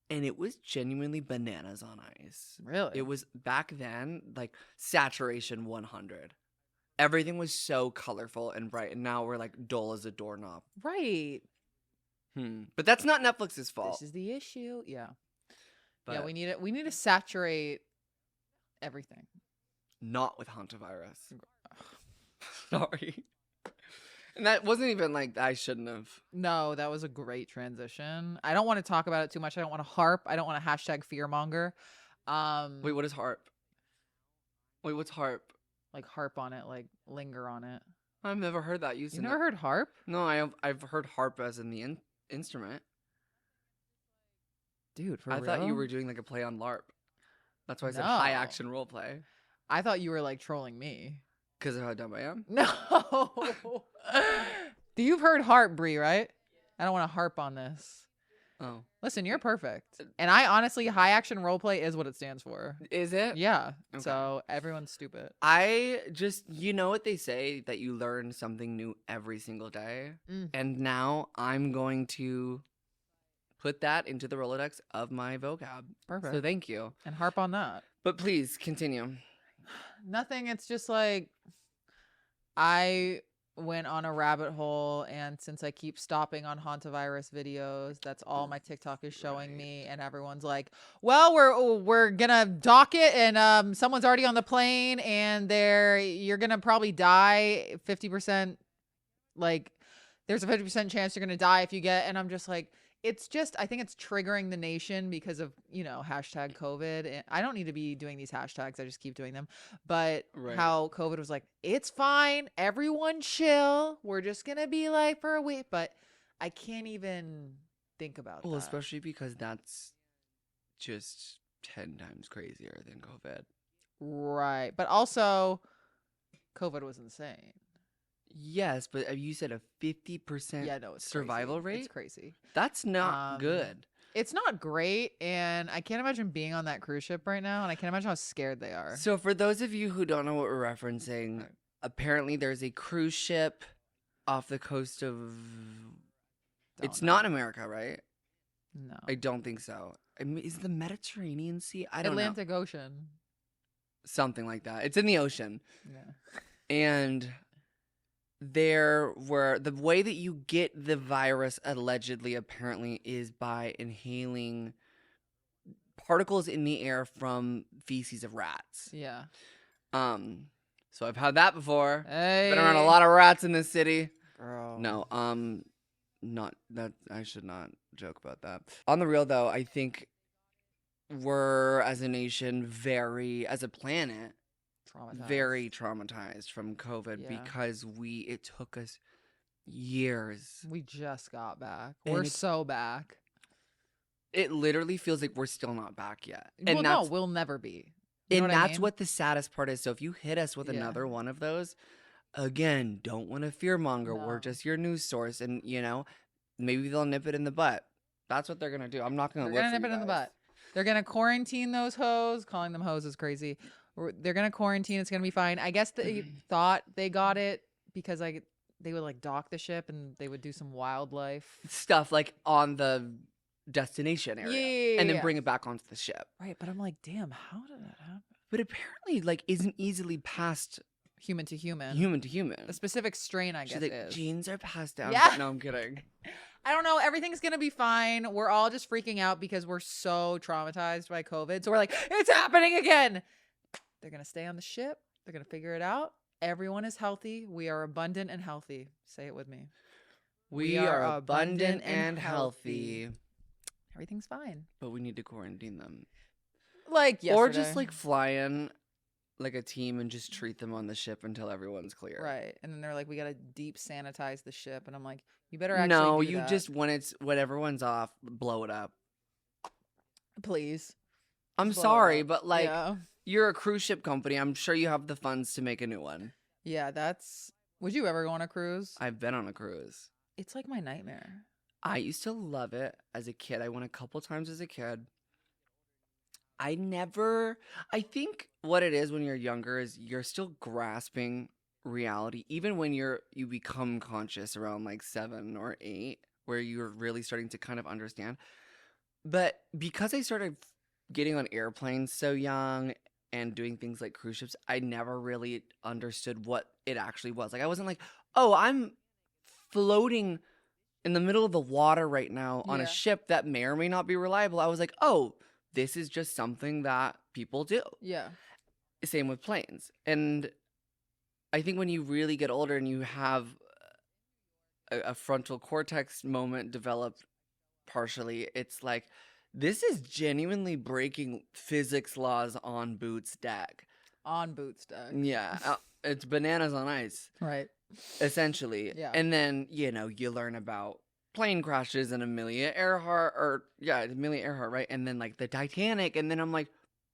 And it was genuinely bananas on ice. Really? It was back then, like saturation 100. Everything was so colorful and bright, and now we're like dull as a doorknob. Right. But that's not Netflix's fault. This is the issue. Yeah. But yeah, we need to saturate everything. Not with hantavirus. Sorry. And that wasn't even like I shouldn't have. No, that was a great transition. I don't want to talk about it too much. I don't want to harp. I don't want to hashtag fearmonger. Wait, what is harp? Wait, what's harp? Like harp on it, like linger on it. I've never heard that used. You never heard harp? No, I've heard harp as in the instrument. Dude, for I real? thought you were doing like a play on LARP. That's why I said high action role play. I thought you were like trolling me. Because of how dumb I am? No. You've heard harp, Brie, right? I don't want to harp on this. Oh. Listen, you're perfect. And I honestly, high action role play is what it stands for. Is it? Yeah. Okay. So everyone's stupid. I just, you know what they say, that you learn something new every single day? And now I'm going to put that into the Rolodex of my vocab. Perfect. So thank you. And harp on that. But please continue. Nothing. It's just like I went on a rabbit hole, and since I keep stopping on hantavirus videos, that's all my TikTok is showing me, and everyone's like, well, we're gonna dock it, and someone's already on the plane, and you're gonna probably die 50%, like there's a 50% chance you're gonna die if you get, and I'm just like, it's just, I think it's triggering the nation because of, hashtag COVID. And I don't need to be doing these hashtags. I just keep doing them. But how COVID was like, it's fine. Everyone chill. We're just going to be like for a week. But I can't even think about that. Well, especially because that's just 10 times crazier than COVID. Right. But also, COVID was insane. Yes, but you said a 50% survival rate? It's crazy. That's not good. It's not great, and I can't imagine being on that cruise ship right now, and I can't imagine how scared they are. So for those of you who don't know what we're referencing, apparently there's a cruise ship off the coast of... It's not America, right? No. I don't think so. I mean, is it the Mediterranean Sea? I don't know. Atlantic Ocean. Something like that. It's in the ocean. Yeah. And... the way that you get the virus allegedly apparently is by inhaling particles in the air from feces of rats. Yeah. So I've had that before. Hey. Been around a lot of rats in this city. Girl. No, not that. I should not joke about that. On the real though, I think we're as a nation as a planet, very traumatized from COVID because it took us years. We just got back. We're so back. It literally feels like we're still not back yet. And no, we'll never be. You know what I mean? What the saddest part is. So if you hit us with another one of those, again, don't want to fearmonger. No. We're just your news source. And, maybe they'll nip it in the butt. That's what they're going to do. I'm not going to nip it in the butt. They're going to quarantine those hoes. Calling them hoes is crazy. They're going to quarantine. It's going to be fine. I guess they thought they got it because they would dock the ship and they would do some wildlife stuff on the destination area and then bring it back onto the ship. Right. But I'm like, damn, how did that happen? But apparently isn't easily passed human to human. Human to human. A specific strain, I guess, is. Genes are passed down. Yeah. No, I'm kidding. I don't know. Everything's going to be fine. We're all just freaking out because we're so traumatized by COVID. So we're like, it's happening again. They're going to stay on the ship. They're going to figure it out. Everyone is healthy. We are abundant and healthy. Say it with me. We are abundant and healthy. Everything's fine. But we need to quarantine them. Like yesterday. Or just fly in a team and just treat them on the ship until everyone's clear. Right. And then they're like, we got to deep sanitize the ship. And I'm like, you better actually do that. Just, when everyone's off, blow it up. Please. I'm sorry, but you're a cruise ship company. I'm sure you have the funds to make a new one. Yeah, would you ever go on a cruise? I've been on a cruise. It's like my nightmare. I used to love it as a kid. I went a couple times as a kid. I think what it is when you're younger is you're still grasping reality. Even when you become conscious around 7 or 8, where you're really starting to kind of understand. But because I started getting on airplanes so young and doing things like cruise ships, I never really understood what it actually was. I wasn't like, oh, I'm floating in the middle of the water right now on a ship that may or may not be reliable. I was like, oh, this is just something that people do. Yeah. Same with planes. And I think when you really get older and you have a frontal cortex moment develop partially, it's like, this is genuinely breaking physics laws on Boots deck. On Boots deck. Yeah. It's bananas on ice. Right. Essentially. Yeah. And then, you learn about plane crashes and Amelia Earhart, right? And then the Titanic. And then I'm like,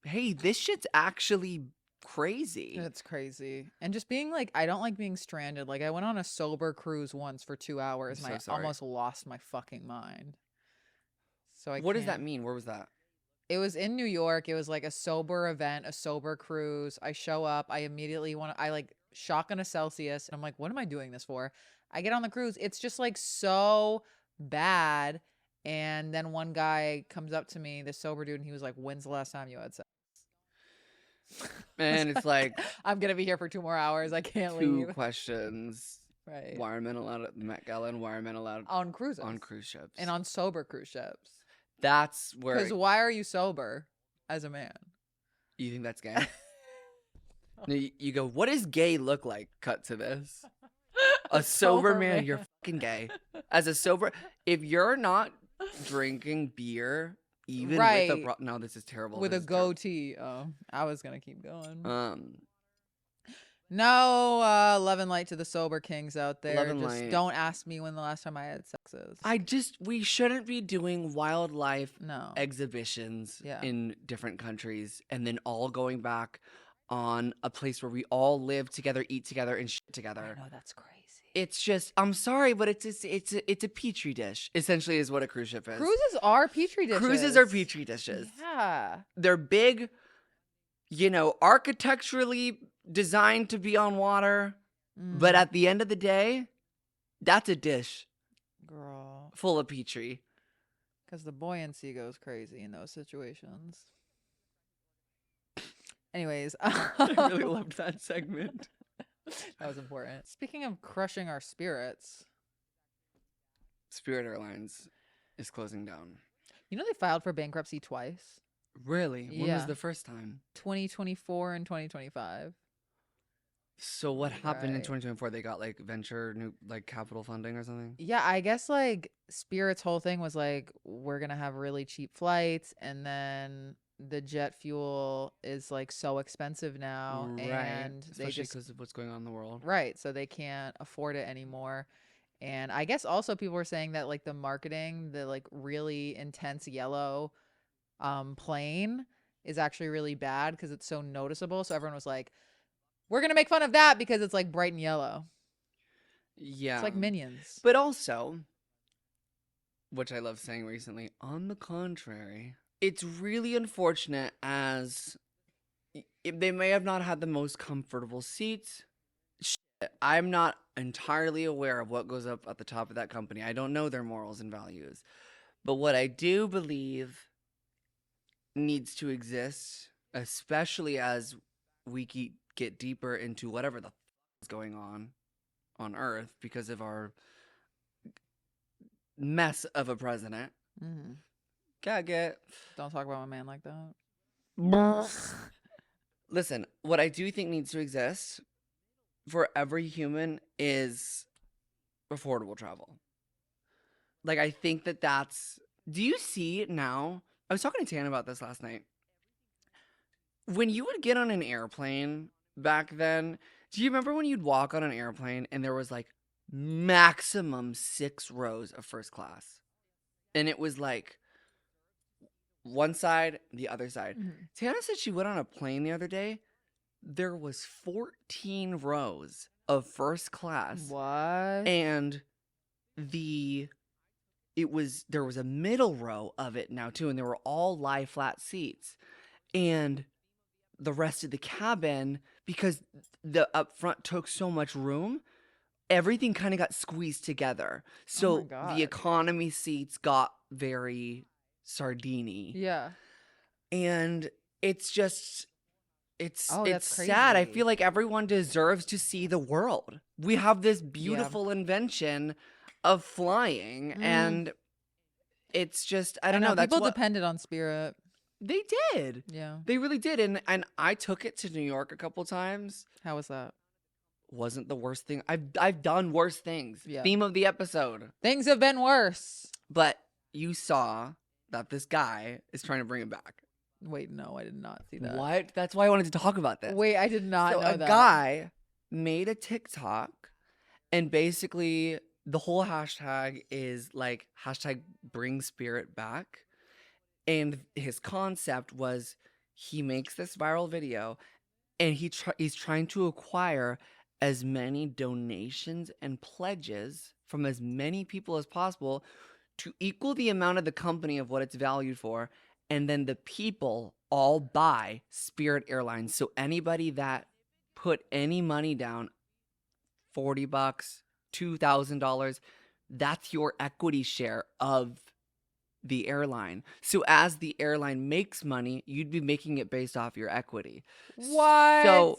hey, this shit's actually crazy. It's crazy. And just being like, I don't like being stranded. Like, I went on a sober cruise once for 2 hours I'm and so I sorry. almost lost my fucking mind. So What does that mean? Where was that? It was in New York. It was like a sober event, a sober cruise. I show up. I immediately I like shotgun a Celsius. And I'm like, what am I doing this for? I get on the cruise. It's just like so bad. And then one guy comes up to me, this sober dude, and he was like, when's the last time you had sex? And it's like, I'm going to be here for 2 more hours. I can't two leave. questions. Right. Why are men allowed at the Met Gala and why are men allowed On cruises. on cruise ships? And on sober cruise ships. That's where. Because why are you sober as a man? You think that's gay? No, you go, what does gay look like? Cut to this. A sober man, you're fucking gay. As a sober, if you're not drinking beer, even Right. with a no, this is terrible. With this a goatee. Oh, I was gonna keep going. Terrible. No, love and light to the sober kings out there. Love and Just light. don't ask me when the last time I had sex is. We shouldn't be doing wildlife No. exhibitions Yeah. in different countries and then all going back on a place where we all live together, eat together, and shit together. I know, that's crazy. It's just, I'm sorry, but it's a petri dish, essentially, is what a cruise ship is. Cruises are petri dishes. Cruises are petri dishes. Yeah. They're big, architecturally designed to be on water, but at the end of the day, that's a dish. Girl. Full of petri. Because the buoyancy goes crazy in those situations. Anyways. I really loved that segment. That was important. Speaking of crushing our spirits. Spirit Airlines is closing down. You know they filed for bankruptcy twice? Really? When was Yeah. the first time? 2024 and 2025. So what happened in Right. 2024? They got new capital funding or something? Yeah, I guess like Spirit's whole thing was like, we're gonna have really cheap flights, and then the jet fuel is like so expensive now, and they Especially just because of what's going on in the world. right, so they can't afford it anymore. And I guess also people were saying that like the marketing, the like really intense yellow plane is actually really bad because it's so noticeable. So everyone was like, we're gonna make fun of that because it's like bright and yellow. Yeah. It's like Minions. But also, which I love saying recently, on the contrary, it's really unfortunate as they may have not had the most comfortable seats. I'm not entirely aware of what goes up at the top of that company. I don't know their morals and values. But what I do believe needs to exist, especially as we get deeper into whatever the is going on Earth because of our mess of a president. Mm-hmm. Don't talk about my man like that. Listen, what I do think needs to exist for every human is affordable travel. Like, I think that's... Do you see it now? I was talking to Tan about this last night. When you would get on an airplane back then, do you remember when you'd walk on an airplane and there was like maximum 6 rows of first class? And it was like one side, the other side. Mm-hmm. Tana said she went on a plane the other day. There was 14 rows of first class. What? And there was a middle row of it now too, and they were all lie flat seats. And the rest of the cabin, because the up front took so much room, everything kind of got squeezed together. So the economy seats got very sardine-y. Yeah. And it's just, it's that's sad. I crazy. feel like everyone deserves to see the world. We have this beautiful invention of flying, and it's just, I don't know. That's people depended on Spirit. They did. Yeah. They really did. And I took it to New York a couple times. How was that? Wasn't the worst thing. I've done worse things. Yeah. Theme of the episode. Things have been worse. But you saw that this guy is trying to bring him back. Wait, no, I did not see that. What? That's why I wanted to talk about this. Wait, I did not know that. A guy made a TikTok, and basically the whole hashtag is like hashtag bring spirit back. And his concept was he makes this viral video, and he's trying to acquire as many donations and pledges from as many people as possible to equal the amount of the company of what it's valued for. And then the people all buy Spirit Airlines. So anybody that put any money down, $40, $2,000, that's your equity share of the airline. So as the airline makes money, you'd be making it based off your equity. What? So,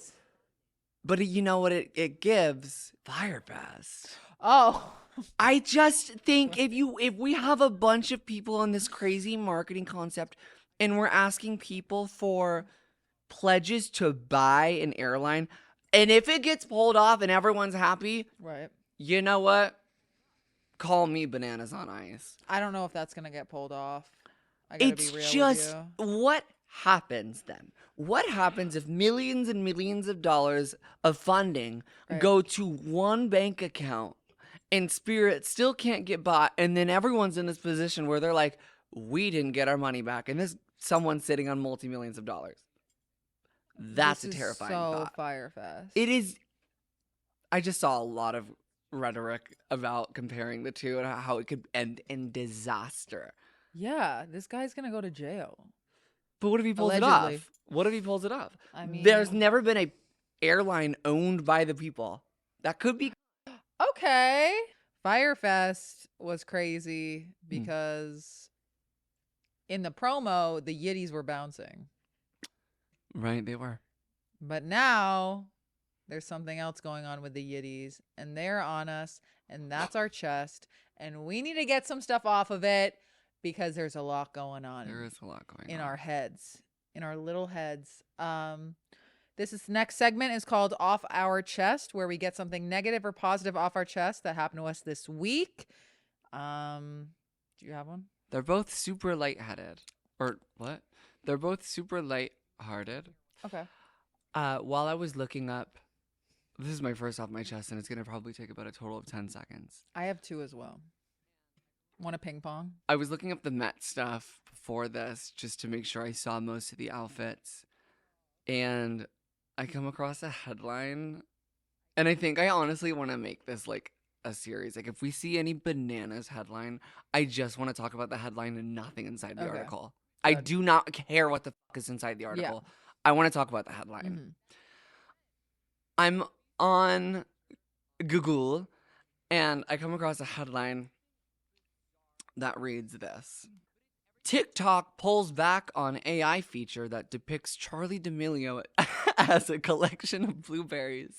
but you know what it gives? Firefest. Oh. I just think if we have a bunch of people on this crazy marketing concept and we're asking people for pledges to buy an airline, and if it gets pulled off and everyone's happy, right? You know what? Call me bananas on ice. I don't know if that's gonna get pulled off. I gotta be real just with you. What happens then? What happens if millions and millions of dollars of funding go to one bank account and Spirit still can't get bought, and then everyone's in this position where they're like, we didn't get our money back, and this someone's sitting on multi-millions of dollars. That's a terrifying thought. So Firefest. It is. I just saw a lot of rhetoric about comparing the two and how it could end in disaster. Yeah, this guy's gonna go to jail. But what if he pulls it off? What if he pulls it off? I mean, there's never been a airline owned by the people. That could be. Okay. Firefest was crazy because in the promo, the Yiddies were bouncing. Right, they were. But now there's something else going on with the Yiddies, and they're on us, and that's our chest, and we need to get some stuff off of it because there's a lot going on. There is a lot going on in our heads, in our little heads. This next segment is called Off Our Chest, where we get something negative or positive off our chest that happened to us this week. Do you have one? They're both super lightheaded. Or what? They're both super lighthearted. Okay. While I was looking up, this is my first off my chest, and it's going to probably take about a total of 10 seconds. I have two as well. Want a ping pong? I was looking up the Met stuff before this just to make sure I saw most of the outfits. And I come across a headline, and I think I honestly want to make this like a series. Like if we see any bananas headline, I just want to talk about the headline and nothing inside the article. Good. I do not care what the fuck is inside the article. Yeah. I want to talk about the headline. I'm on Google, and I come across a headline that reads this. TikTok pulls back on AI feature that depicts Charli D'Amelio as a collection of blueberries.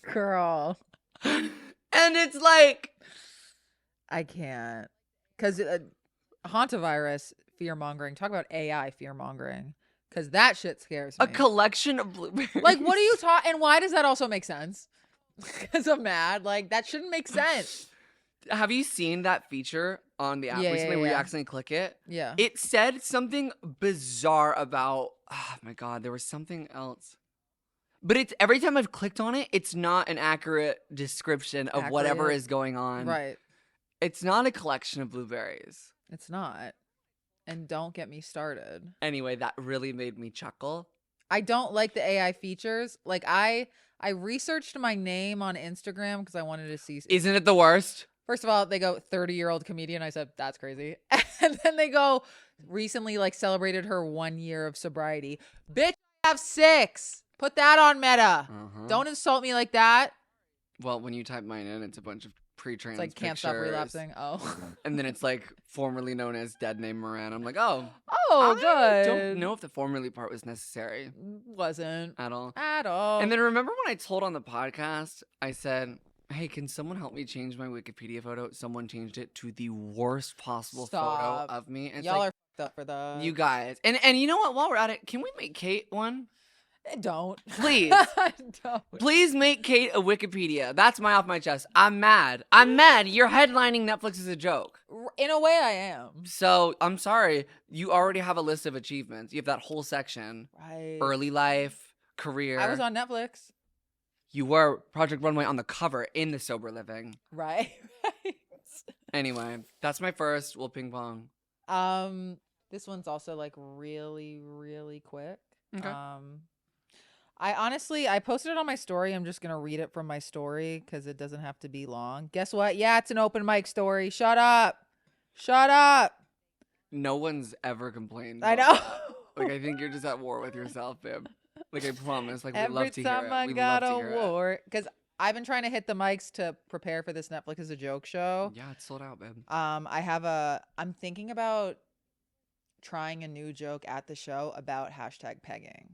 Girl. And it's like, I can't. Because hantavirus fear-mongering. Talk about AI fear-mongering. Because that shit scares me. A collection of blueberries. Like, what are you talking? And why does that also make sense? Because I'm mad. Like, that shouldn't make sense. Have you seen that feature on the app recently where you accidentally click it? Yeah. It said something bizarre about, oh my God, there was something else. But it's every time I've clicked on it, it's not an accurate description of whatever is going on. Right. It's not a collection of blueberries. It's not. And don't get me started. Anyway, that really made me chuckle. I don't like the AI features. Like I researched my name on Instagram because I wanted to see. Isn't it the worst? First of all, they go 30-year-old comedian. I said, that's crazy. And then they go recently like celebrated her 1 year of sobriety. Bitch, I have 6. Put that on Meta. Don't insult me like that. Well, when you type mine in, it's a bunch of pre-trans like can't stop relapsing. Oh. And then it's like formerly known as dead name Moran. I'm like, oh, good. I don't know if the formerly part was necessary. Wasn't at all. And then remember when I told on the podcast, I said, hey, can someone help me change my Wikipedia photo? Someone changed it to the worst possible photo of me. It's y'all like, are fucked up for that. You guys. And you know what? While we're at it, can we make Kate one? Don't. Please. Don't. Please make Kate a Wikipedia. That's my off my chest. I'm mad. I'm mad. You're headlining Netflix as a joke. In a way, I am. So, I'm sorry. You already have a list of achievements. You have that whole section. Right. Early life, career. I was on Netflix. You were Project Runway on the cover in the Sober Living. Right. Anyway, that's my first. We'll ping pong. This one's also like really, really quick. Okay. I posted it on my story. I'm just gonna read it from my story because it doesn't have to be long. Guess what? Yeah, it's an open mic story. Shut up. Shut up. No one's ever complained. I about know. that. Like, I think you're just at war with yourself, babe. Like, I promise. Like, we Every love to hear time it. I We got love a to hear it. war, because I've been trying to hit the mics to prepare for this Netflix as a joke show. Yeah, it's sold out, babe. I'm thinking about trying a new joke at the show about #pegging.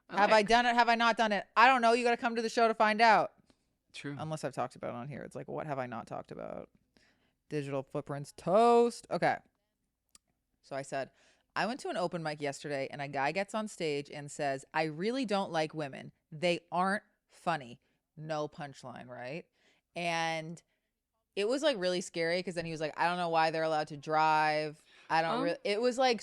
Have I done it? Have I not done it? I don't know. You got to come to the show to find out. True. Unless I've talked about it on here. It's like, what have I not talked about? Digital footprints toast. Okay. So I said, I went to an open mic yesterday and a guy gets on stage and says, I really don't like women. They aren't funny. No punchline, right? And it was like really scary because then he was like, I don't know why they're allowed to drive. I don't really. It was like,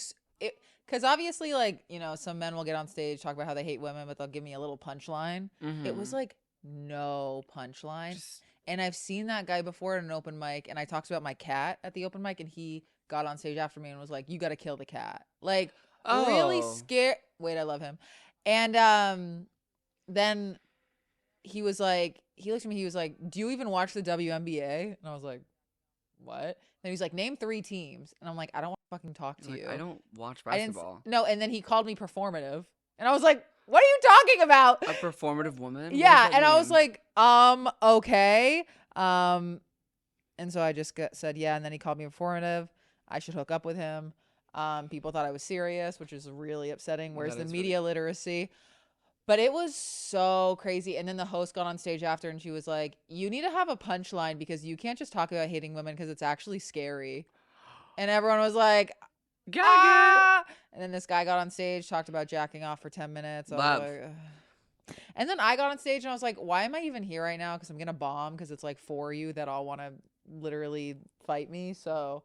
because obviously, like, you know, some men will get on stage, talk about how they hate women, but they'll give me a little punchline. Mm-hmm. It was like no punchline. And I've seen that guy before at an open mic, and I talked about my cat at the open mic, and he got on stage after me and was like, you got to kill the cat. Like, really scared. Wait, I love him. And then he was like, he looked at me, he was like, do you even watch the WNBA? And I was like, what? Then he's like, name 3 teams. And I'm like, I don't want to fucking talk to you. I don't watch basketball. No, and then he called me performative. And I was like, what are you talking about? A performative woman? Yeah. And I was like, okay. And so I just said, yeah. And then he called me performative. I should hook up with him. People thought I was serious, which is really upsetting. Where's the media literacy? But it was so crazy. And then the host got on stage after and she was like, you need to have a punchline because you can't just talk about hating women because it's actually scary. And everyone was like, ah! And then this guy got on stage, talked about jacking off for 10 minutes. I was like, ugh. And then I got on stage and I was like, why am I even here right now? Because I'm going to bomb because it's like 4 of you that all want to literally fight me. So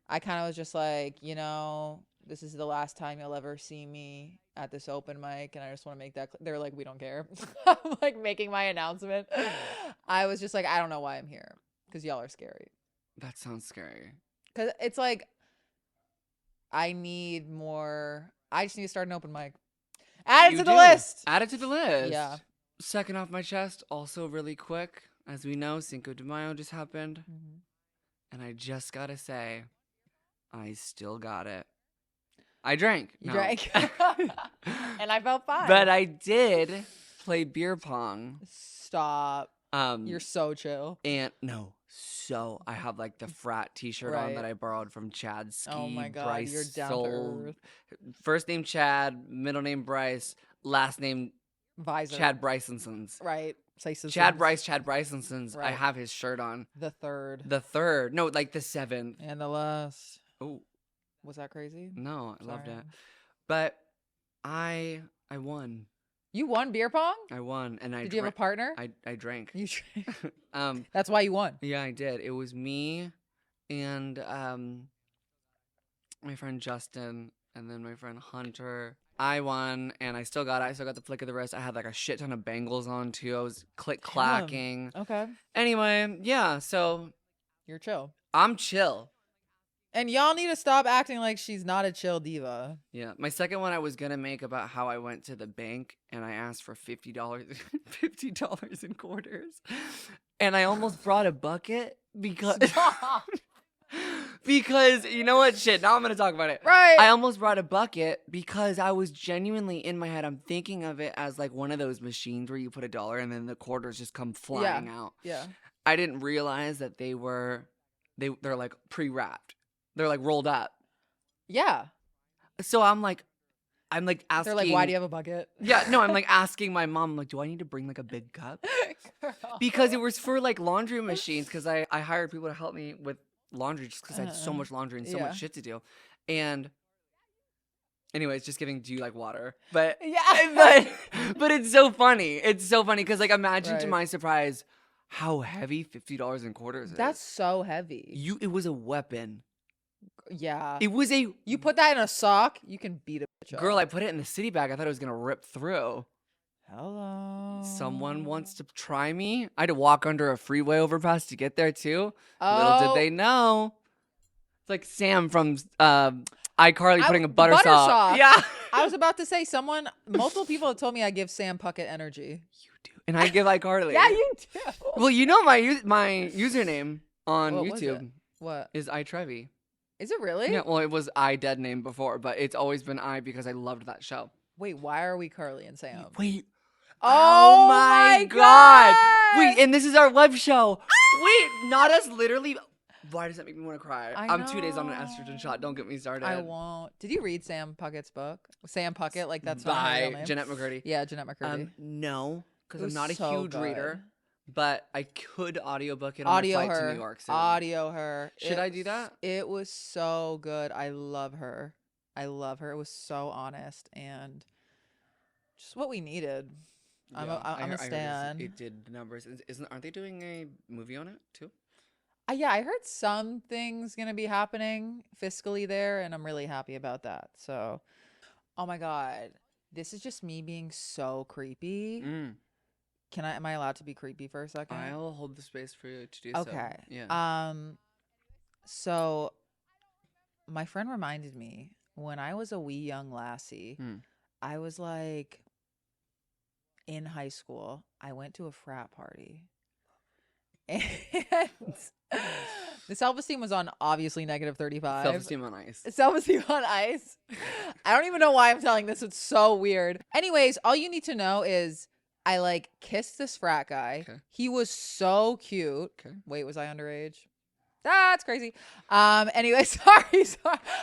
I kind of was just like, you know, this is the last time you'll ever see me at this open mic. And I just want to make that they're like, we don't care. I'm like making my announcement. I was just like, I don't know why I'm here because y'all are scary. That sounds scary. Because it's like, I just need to start an open mic. Add it to the list. Add it to the list. Yeah. Second off my chest, also really quick. As we know, Cinco de Mayo just happened. Mm-hmm. And I just got to say, I still got it. I drank. You drank. And I felt fine. But I did play beer pong. Stop. You're so chill. And I have like the frat t-shirt on that I borrowed from Chad Ski. Oh my God, Bryce you're down Soul. to earth. First name Chad, middle name Bryce, last name Visor. Chad Brysonsons. Right. Chad Brysonsons. Right. I have his shirt on. The third. No, like the 7th. And the last. Oh. Was that crazy? No, I loved it. But I won. You won beer pong? I won, and Did you have a partner? I drank. You drank. That's why you won. Yeah, I did. It was me and my friend Justin, and then my friend Hunter. I won, and I still got it. I still got the flick of the wrist. I had like a shit ton of bangles on too. I was click-clacking. Okay. Anyway, yeah. So you're chill. I'm chill. And y'all need to stop acting like she's not a chill diva. Yeah. My second one I was going to make about how I went to the bank and I asked for $50, $50 in quarters. And I almost brought a bucket because because you know what? Shit. Now I'm going to talk about it. Right. I almost brought a bucket because I was genuinely in my head. I'm thinking of it as like one of those machines where you put $1 and then the quarters just come flying out. Yeah. I didn't realize that they're like pre-wrapped. They're like rolled up. Yeah. So I'm like asking. They're like, why do you have a bucket? Yeah, no, I'm like asking my mom, like, do I need to bring like a big cup? Because it was for like laundry machines. Because I hired people to help me with laundry just because I had so much laundry and so much shit to do. And anyways, just giving you like water. But yeah, but it's so funny. It's so funny because like imagine to my surprise how heavy $50 in quarters is. That's so heavy. It was a weapon. Yeah. It was You put that in a sock, you can beat a bitch up. Girl, I put it in the city bag. I thought it was going to rip through. Hello. Someone wants to try me? I had to walk under a freeway overpass to get there too. Oh. Little did they know. It's like Sam from iCarly putting a butter sauce. Yeah. I was about to say multiple people have told me I give Sam Puckett energy. You do. And I give iCarly. Yeah, you do. Well, you know my username on What was YouTube it? What? is iTrevi. Is it really? Yeah, well, it was I dead name before, but it's always been I because I loved that show. Wait, why are we Carly and Sam? Wait. Oh my God. Wait, and this is our web show. Wait, not us literally. Why does that make me want to cry? I'm 2 days on an estrogen shot. Don't get me started. I won't. Did you read Sam Puckett's book? Sam Puckett, like that's by Jeanette McCurdy. Yeah, Jeanette McCurdy. No, because I'm not a so huge good. reader, but I could audiobook it on my flight to New York soon. Audio her. Should I do that? It was so good. I love her. I love her. It was so honest and just what we needed. Yeah, I'm a stan. It did the numbers. Aren't they doing a movie on it too? Yeah, I heard some things gonna be happening fiscally there, and I'm really happy about that. So, oh my God, this is just me being so creepy. Am I allowed to be creepy for a second? I'll hold the space for you to do so. Okay. Yeah. So my friend reminded me when I was a wee young lassie, I was like in high school, I went to a frat party. And the self-esteem was on obviously -35. Self-esteem on ice. Self-esteem on ice. I don't even know why I'm telling this. It's so weird. Anyways, all you need to know is I like kissed this frat guy. Okay. He was so cute. Okay. Wait, was I underage? That's crazy. Anyway, sorry.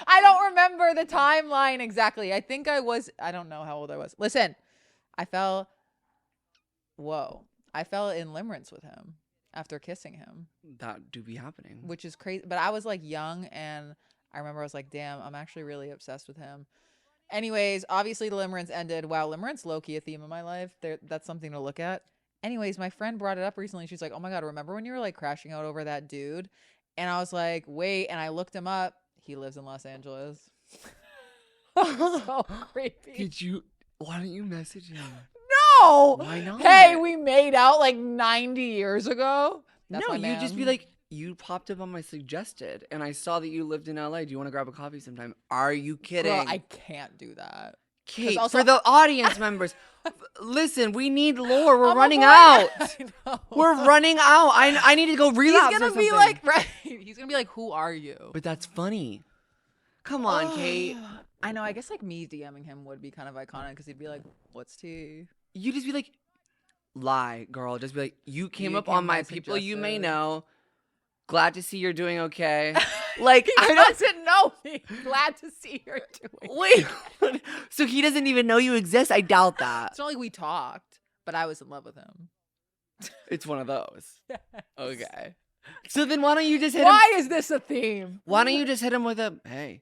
I don't remember the timeline exactly. I think I don't know how old I was. Listen, I fell in limerence with him after kissing him. That do be happening. Which is crazy. But I was like young and I remember I was like, damn, I'm actually really obsessed with him. Anyways, obviously the limerence ended. Wow, limerence low-key a theme in my life. That's something to look at. Anyways, my friend brought it up recently. She's like, oh my God, remember when you were like crashing out over that dude? And I was like, wait. And I looked him up. He lives in Los Angeles. So creepy. Why don't you message him? No. Why not? Hey, we made out like 90 years ago. That's no, you just be like, you popped up on my suggested, and I saw that you lived in LA. Do you want to grab a coffee sometime? Are you kidding? Girl, I can't do that. Kate, also, for the audience members, listen, we need lore. We're running out. We're running out. I need to go relapse. He's gonna be like, right? He's gonna be like, who are you? But that's funny. Come on, Kate. I know. I guess like me DMing him would be kind of iconic because he'd be like, what's tea? You just be like, lie, girl. Just be like, you came up on my people you may know. Glad to see you're doing okay. Like, he doesn't know me. Glad to see you're doing. Wait, so he doesn't even know you exist? I doubt that. It's not like we talked, but I was in love with him. It's one of those. Yes. Okay. So then why don't you just hit him? Why is this a theme? Why don't you just hit him with a hey,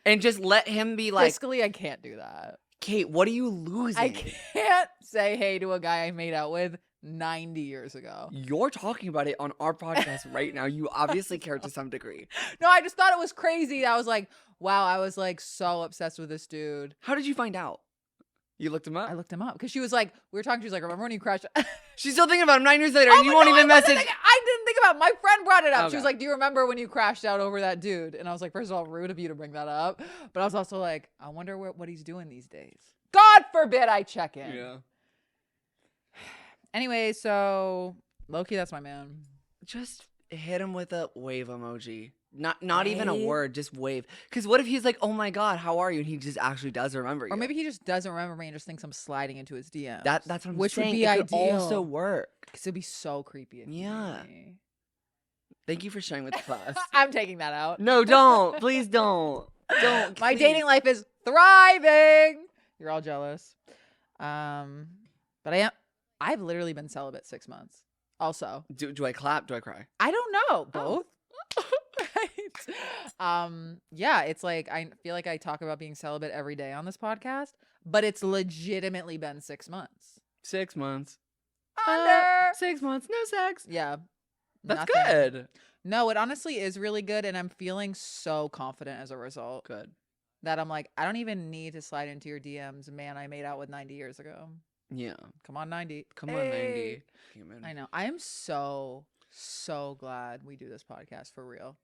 and just let him be like. Fiscally, I can't do that. Kate, what are you losing? I can't say hey to a guy I made out with 90 years ago. You're talking about it on our podcast right now. You obviously care to some degree. No, I just thought it was crazy. I was like, wow, I was like so obsessed with this dude. How did you find out? You looked him up? I looked him up because she was like, we were talking. She was like, remember when you crashed? She's still thinking about him 9 years later, and you won't even message. I didn't think about it. My friend brought it up. Okay. She was like, do you remember when you crashed out over that dude? And I was like, first of all, rude of you to bring that up. But I was also like, I wonder what he's doing these days. God forbid I check in. Yeah. Anyway, so Loki, that's my man. Just hit him with a wave emoji. Not even a word, just wave. Because what if he's like, oh my God, how are you? And he just actually does remember you. Or maybe he just doesn't remember me and just thinks I'm sliding into his DMs. That's what I'm saying. Which would be it ideal. Could also work. Because it'd be so creepy. Yeah. Thank you for sharing with the class. I'm taking that out. No, don't. Please don't. Don't. My dating life is thriving. You're all jealous. But I've literally been celibate 6 months. Also. Do I clap? Do I cry? I don't know. Both. Right. Yeah, it's like I feel like I talk about being celibate every day on this podcast, but it's legitimately been 6 months. 6 months. Under 6 months, no sex. Yeah. That's good. No, it honestly is really good, and I'm feeling so confident as a result. Good. That I'm like, I don't even need to slide into your DMs, man. I made out with 90 years ago. Yeah. Come on, 90. Come on, 90. Human. I know. I am so glad we do this podcast for real.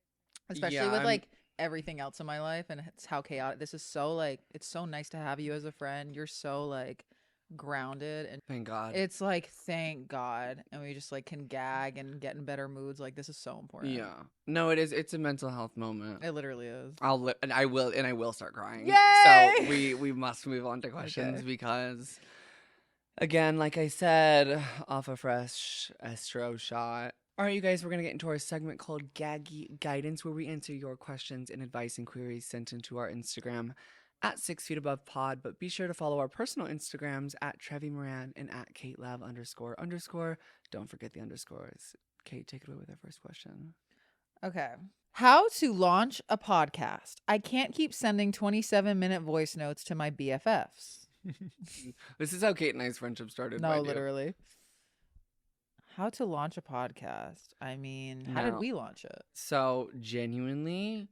Especially with like everything else in my life, and it's how chaotic this is. So like, it's so nice to have you as a friend. You're so like grounded, and Thank God. it's like, thank God. And we just like can gag and get in better moods. Like, this is so important. Yeah. No, it is. It's a mental health moment. It literally is. I will start crying. Yay! So we must move on to questions Okay. because, again, like I said, off a fresh estro shot. All right, you guys, we're going to get into our segment called Gaggy Guidance, where we answer your questions and advice and queries sent into our Instagram at 6 feet above pod. But be sure to follow our personal Instagrams at Trevi Moran and at @KateLab__. Don't forget the underscores. Kate, take it away with our first question. Okay. How to launch a podcast. I can't keep sending 27-minute voice notes to my BFFs. This is how Kate and I's friendship started. No, literally. How to launch a podcast. I mean, how did we launch it? So, genuinely,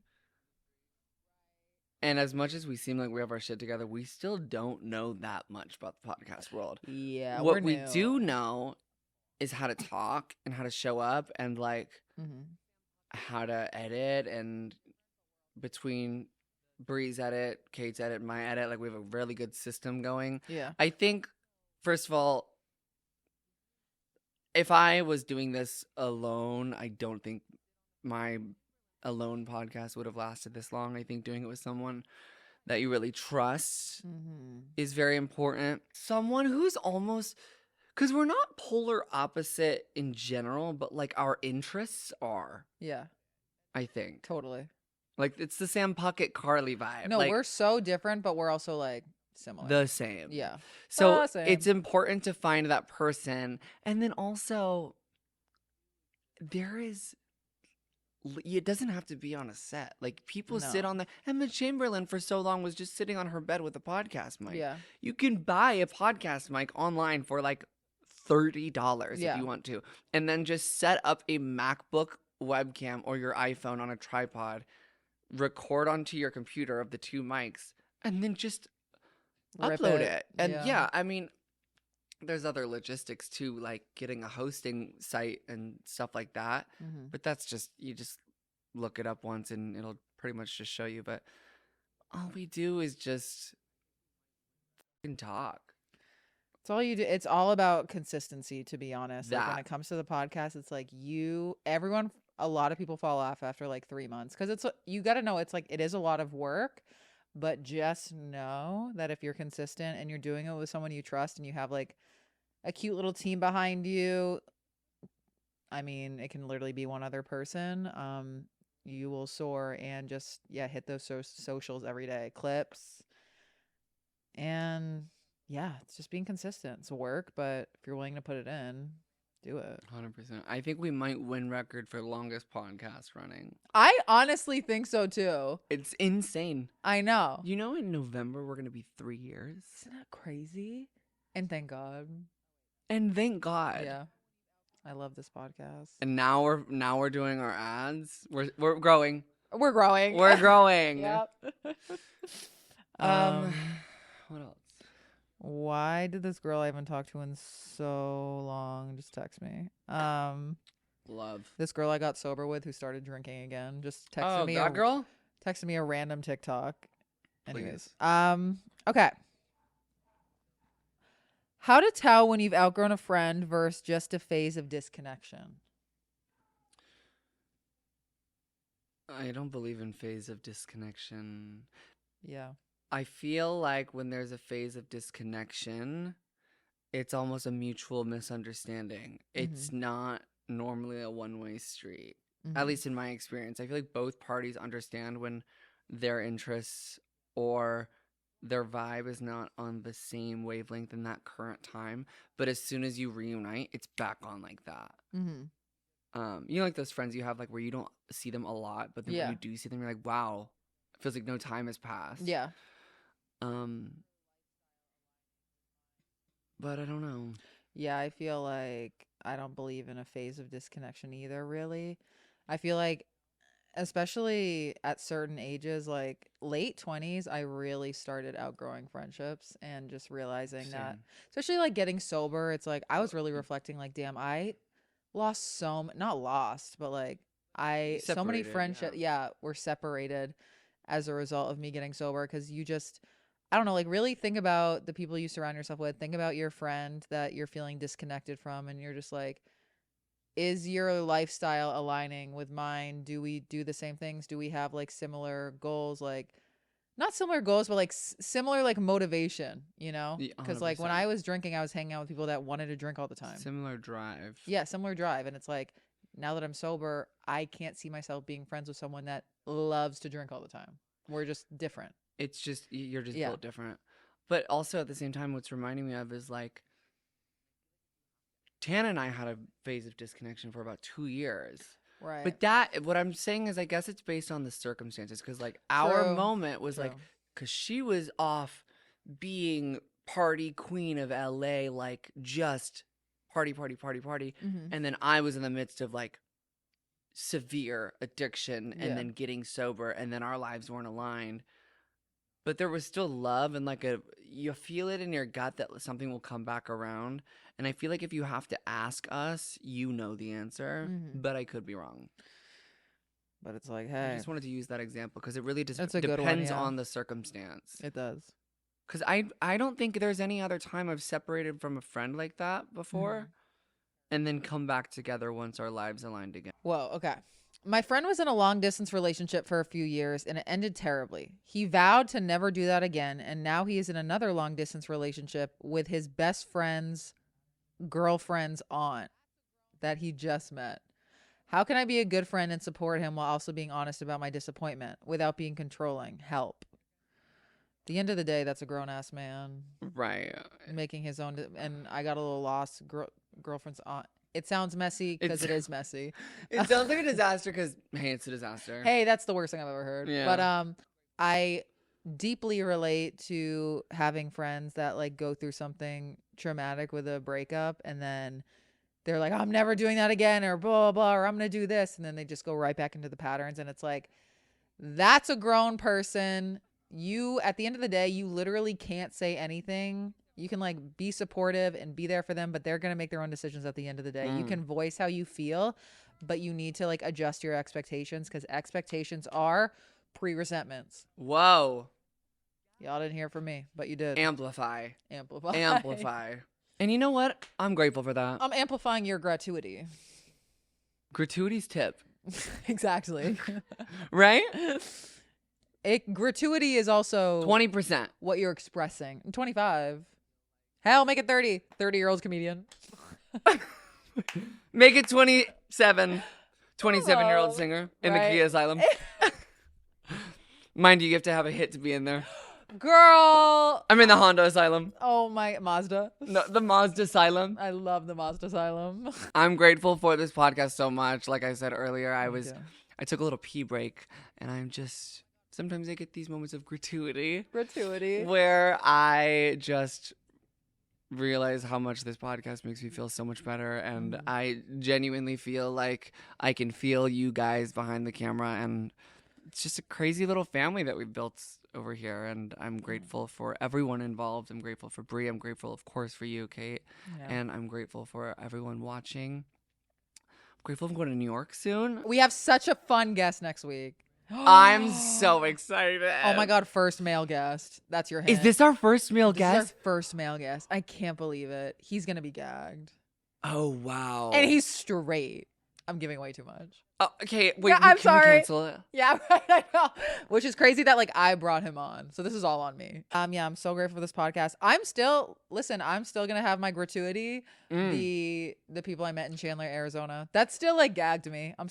and as much as we seem like we have our shit together, we still don't know that much about the podcast world. Yeah, what we do know is how to talk and how to show up and like how to edit, and between Bree's edit, Kate's edit, my edit, like we have a really good system going. Yeah. I think, first of all, if I was doing this alone, I don't think my alone podcast would have lasted this long. I think doing it with someone that you really trust is very important. Someone who's almost, because we're not polar opposite in general, but like our interests are. Yeah. I think. Totally. Like it's the Sam Puckett Carly vibe. No, like, we're so different, but we're also like similar. The same. Yeah. So it's important to find that person. And then also, it doesn't have to be on a set. Like people sit on Emma Chamberlain for so long was just sitting on her bed with a podcast mic. Yeah. You can buy a podcast mic online for like $30 if you want to. And then just set up a MacBook webcam or your iPhone on a tripod, record onto your computer of the two mics, and then just upload it. And yeah, I mean, there's other logistics too, like getting a hosting site and stuff like that. But that's just, you just look it up once and it'll pretty much just show you. But all we do is just fucking talk. It's all you do. It's all about consistency, to be honest. Like when it comes to the podcast, it's like a lot of people fall off after like 3 months, because it's, you got to know, it's like, it is a lot of work, but just know that if you're consistent and you're doing it with someone you trust and you have like a cute little team behind you, I mean, it can literally be one other person. You will soar, and just, hit those socials every day, clips. And yeah, it's just being consistent. It's work, but if you're willing to put it in, do it. 100%. I think we might win record for longest podcast running. I honestly think so too. It's insane. I know. You know, in November we're gonna be 3 years. Isn't that crazy? And thank God. Yeah. I love this podcast. And now we're doing our ads. We're growing. We're growing. We're growing. Yep. What else? Why did this girl I haven't talked to in so long just text me? Love. This girl I got sober with who started drinking again just texted me. That girl? Texted me a random TikTok. Anyways. Please. Okay. How to tell when you've outgrown a friend versus just a phase of disconnection. I don't believe in phase of disconnection. Yeah. I feel like when there's a phase of disconnection, it's almost a mutual misunderstanding. It's not normally a one-way street, at least in my experience. I feel like both parties understand when their interests or their vibe is not on the same wavelength in that current time. But as soon as you reunite, it's back on like that. You know, like those friends you have, like where you don't see them a lot, but then when you do see them, you're like, wow, it feels like no time has passed. Yeah. But I don't know. Yeah, I feel like I don't believe in a phase of disconnection either, really. I feel like, especially at certain ages, like late 20s, I really started outgrowing friendships and just realizing that, especially like getting sober, it's like I was really reflecting like, damn, I lost not lost, but like so many Separated, friendships, were separated as a result of me getting sober. Because you just, I don't know, like really think about the people you surround yourself with. Think about your friend that you're feeling disconnected from, and you're just like, is your lifestyle aligning with mine? Do we do the same things? Do we have like similar goals? Like not similar goals, but like similar like motivation, you know? Yeah, Because like when 100%. I was drinking, I was hanging out with people that wanted to drink all the time. Similar drive. Yeah, similar drive. And it's like now that I'm sober, I can't see myself being friends with someone that loves to drink all the time. We're just different. It's just, you're just Yeah. built different. But also at the same time, what's reminding me of is like, Tana and I had a phase of disconnection for about 2 years. Right. But that, what I'm saying is, I guess it's based on the circumstances. Because, like, our True. moment was like, because she was off being party queen of LA, like, just party. Mhm. And then I was in the midst of, like, severe addiction and Yeah. then getting sober. And then our lives weren't aligned. But there was still love and, like, you feel it in your gut that something will come back around. And I feel like if you have to ask us, you know the answer, Mhm. but I could be wrong. But it's like, I hey, just wanted to use that example because it really just That's a good one, depends yeah. on the circumstance. it does. Because I don't think there's any other time I've separated from a friend like that before and then come back together once our lives aligned again. Whoa, okay. My friend was in a long distance relationship for a few years and it ended terribly. He vowed to never do that again, and now he is in another long distance relationship with his best friend's girlfriend's aunt that he just met. How can I be a good friend and support him while also being honest about my disappointment without being controlling? Help. At the end of the day, that's a grown ass man Right. making his own. And I got a little lost. Girlfriend's aunt. It sounds messy because it is messy. It sounds like a disaster because, hey, it's a disaster. Hey, that's the worst thing I've ever heard. Yeah. But I deeply relate to having friends that like go through something traumatic with a breakup and then they're like, I'm never doing that again, or blah, blah, blah, or I'm going to do this. And then they just go right back into the patterns. And it's like, that's a grown person. You, at the end of the day, you literally can't say anything. You can like be supportive and be there for them, but they're going to make their own decisions at the end of the day. You can voice how you feel, but you need to like adjust your expectations because expectations are pre-resentments. Whoa. Y'all didn't hear from me, but you did. Amplify. Amplify. And you know what? I'm grateful for that. I'm amplifying your gratuity. Gratuity's tip. Exactly. Right? Gratuity is also 20%. what you're expressing. 25. Hell, make it 30. 30-year-old comedian. Make it 27. 27-year-old Oh, singer in right. the Kia Asylum. Mind you have to have a hit to be in there. Girl. I'm in the Honda Asylum. Oh, my Mazda. No, the Mazda Asylum. I love the Mazda Asylum. I'm grateful for this podcast so much. Like I said earlier, I took a little pee break, and I'm just, sometimes I get these moments of gratuity where I just realize how much this podcast makes me feel so much better, and I genuinely feel like I can feel you guys behind the camera, and it's just a crazy little family that we've built over here, and I'm grateful for everyone involved. I'm grateful for Brie. I'm grateful, of course, for you, Kate, and I'm grateful for everyone watching. I'm grateful I'm going to New York soon. We have such a fun guest next week. I'm so excited. Oh my God, first male guest. That's your hint. Is this our first male This guest? is our first male guest. I can't believe it. He's going to be gagged. Oh, wow. And he's straight. I'm giving away too much. Oh, okay, wait, Yeah, I'm can sorry. we cancel it? Yeah, right. I know. Which is crazy that like I brought him on. So this is all on me. Yeah, I'm so grateful for this podcast. I'm still gonna have my gratuity. The people I met in Chandler, Arizona. That still like gagged me. I'm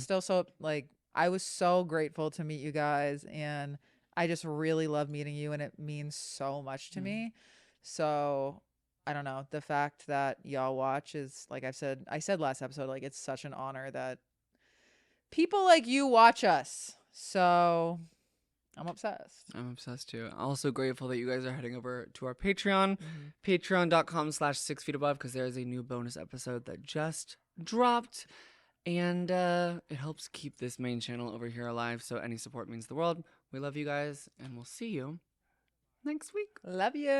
still so like I was so grateful to meet you guys, and I just really love meeting you, and it means so much to me. So I don't know. The fact that y'all watch is, like I said last episode, like it's such an honor that people like you watch us. So I'm obsessed. I'm obsessed too. Also grateful that you guys are heading over to our Patreon, patreon.com/6feetabove, because there is a new bonus episode that just dropped. And it helps keep this main channel over here alive. So any support means the world. We love you guys, and we'll see you next week. Love you.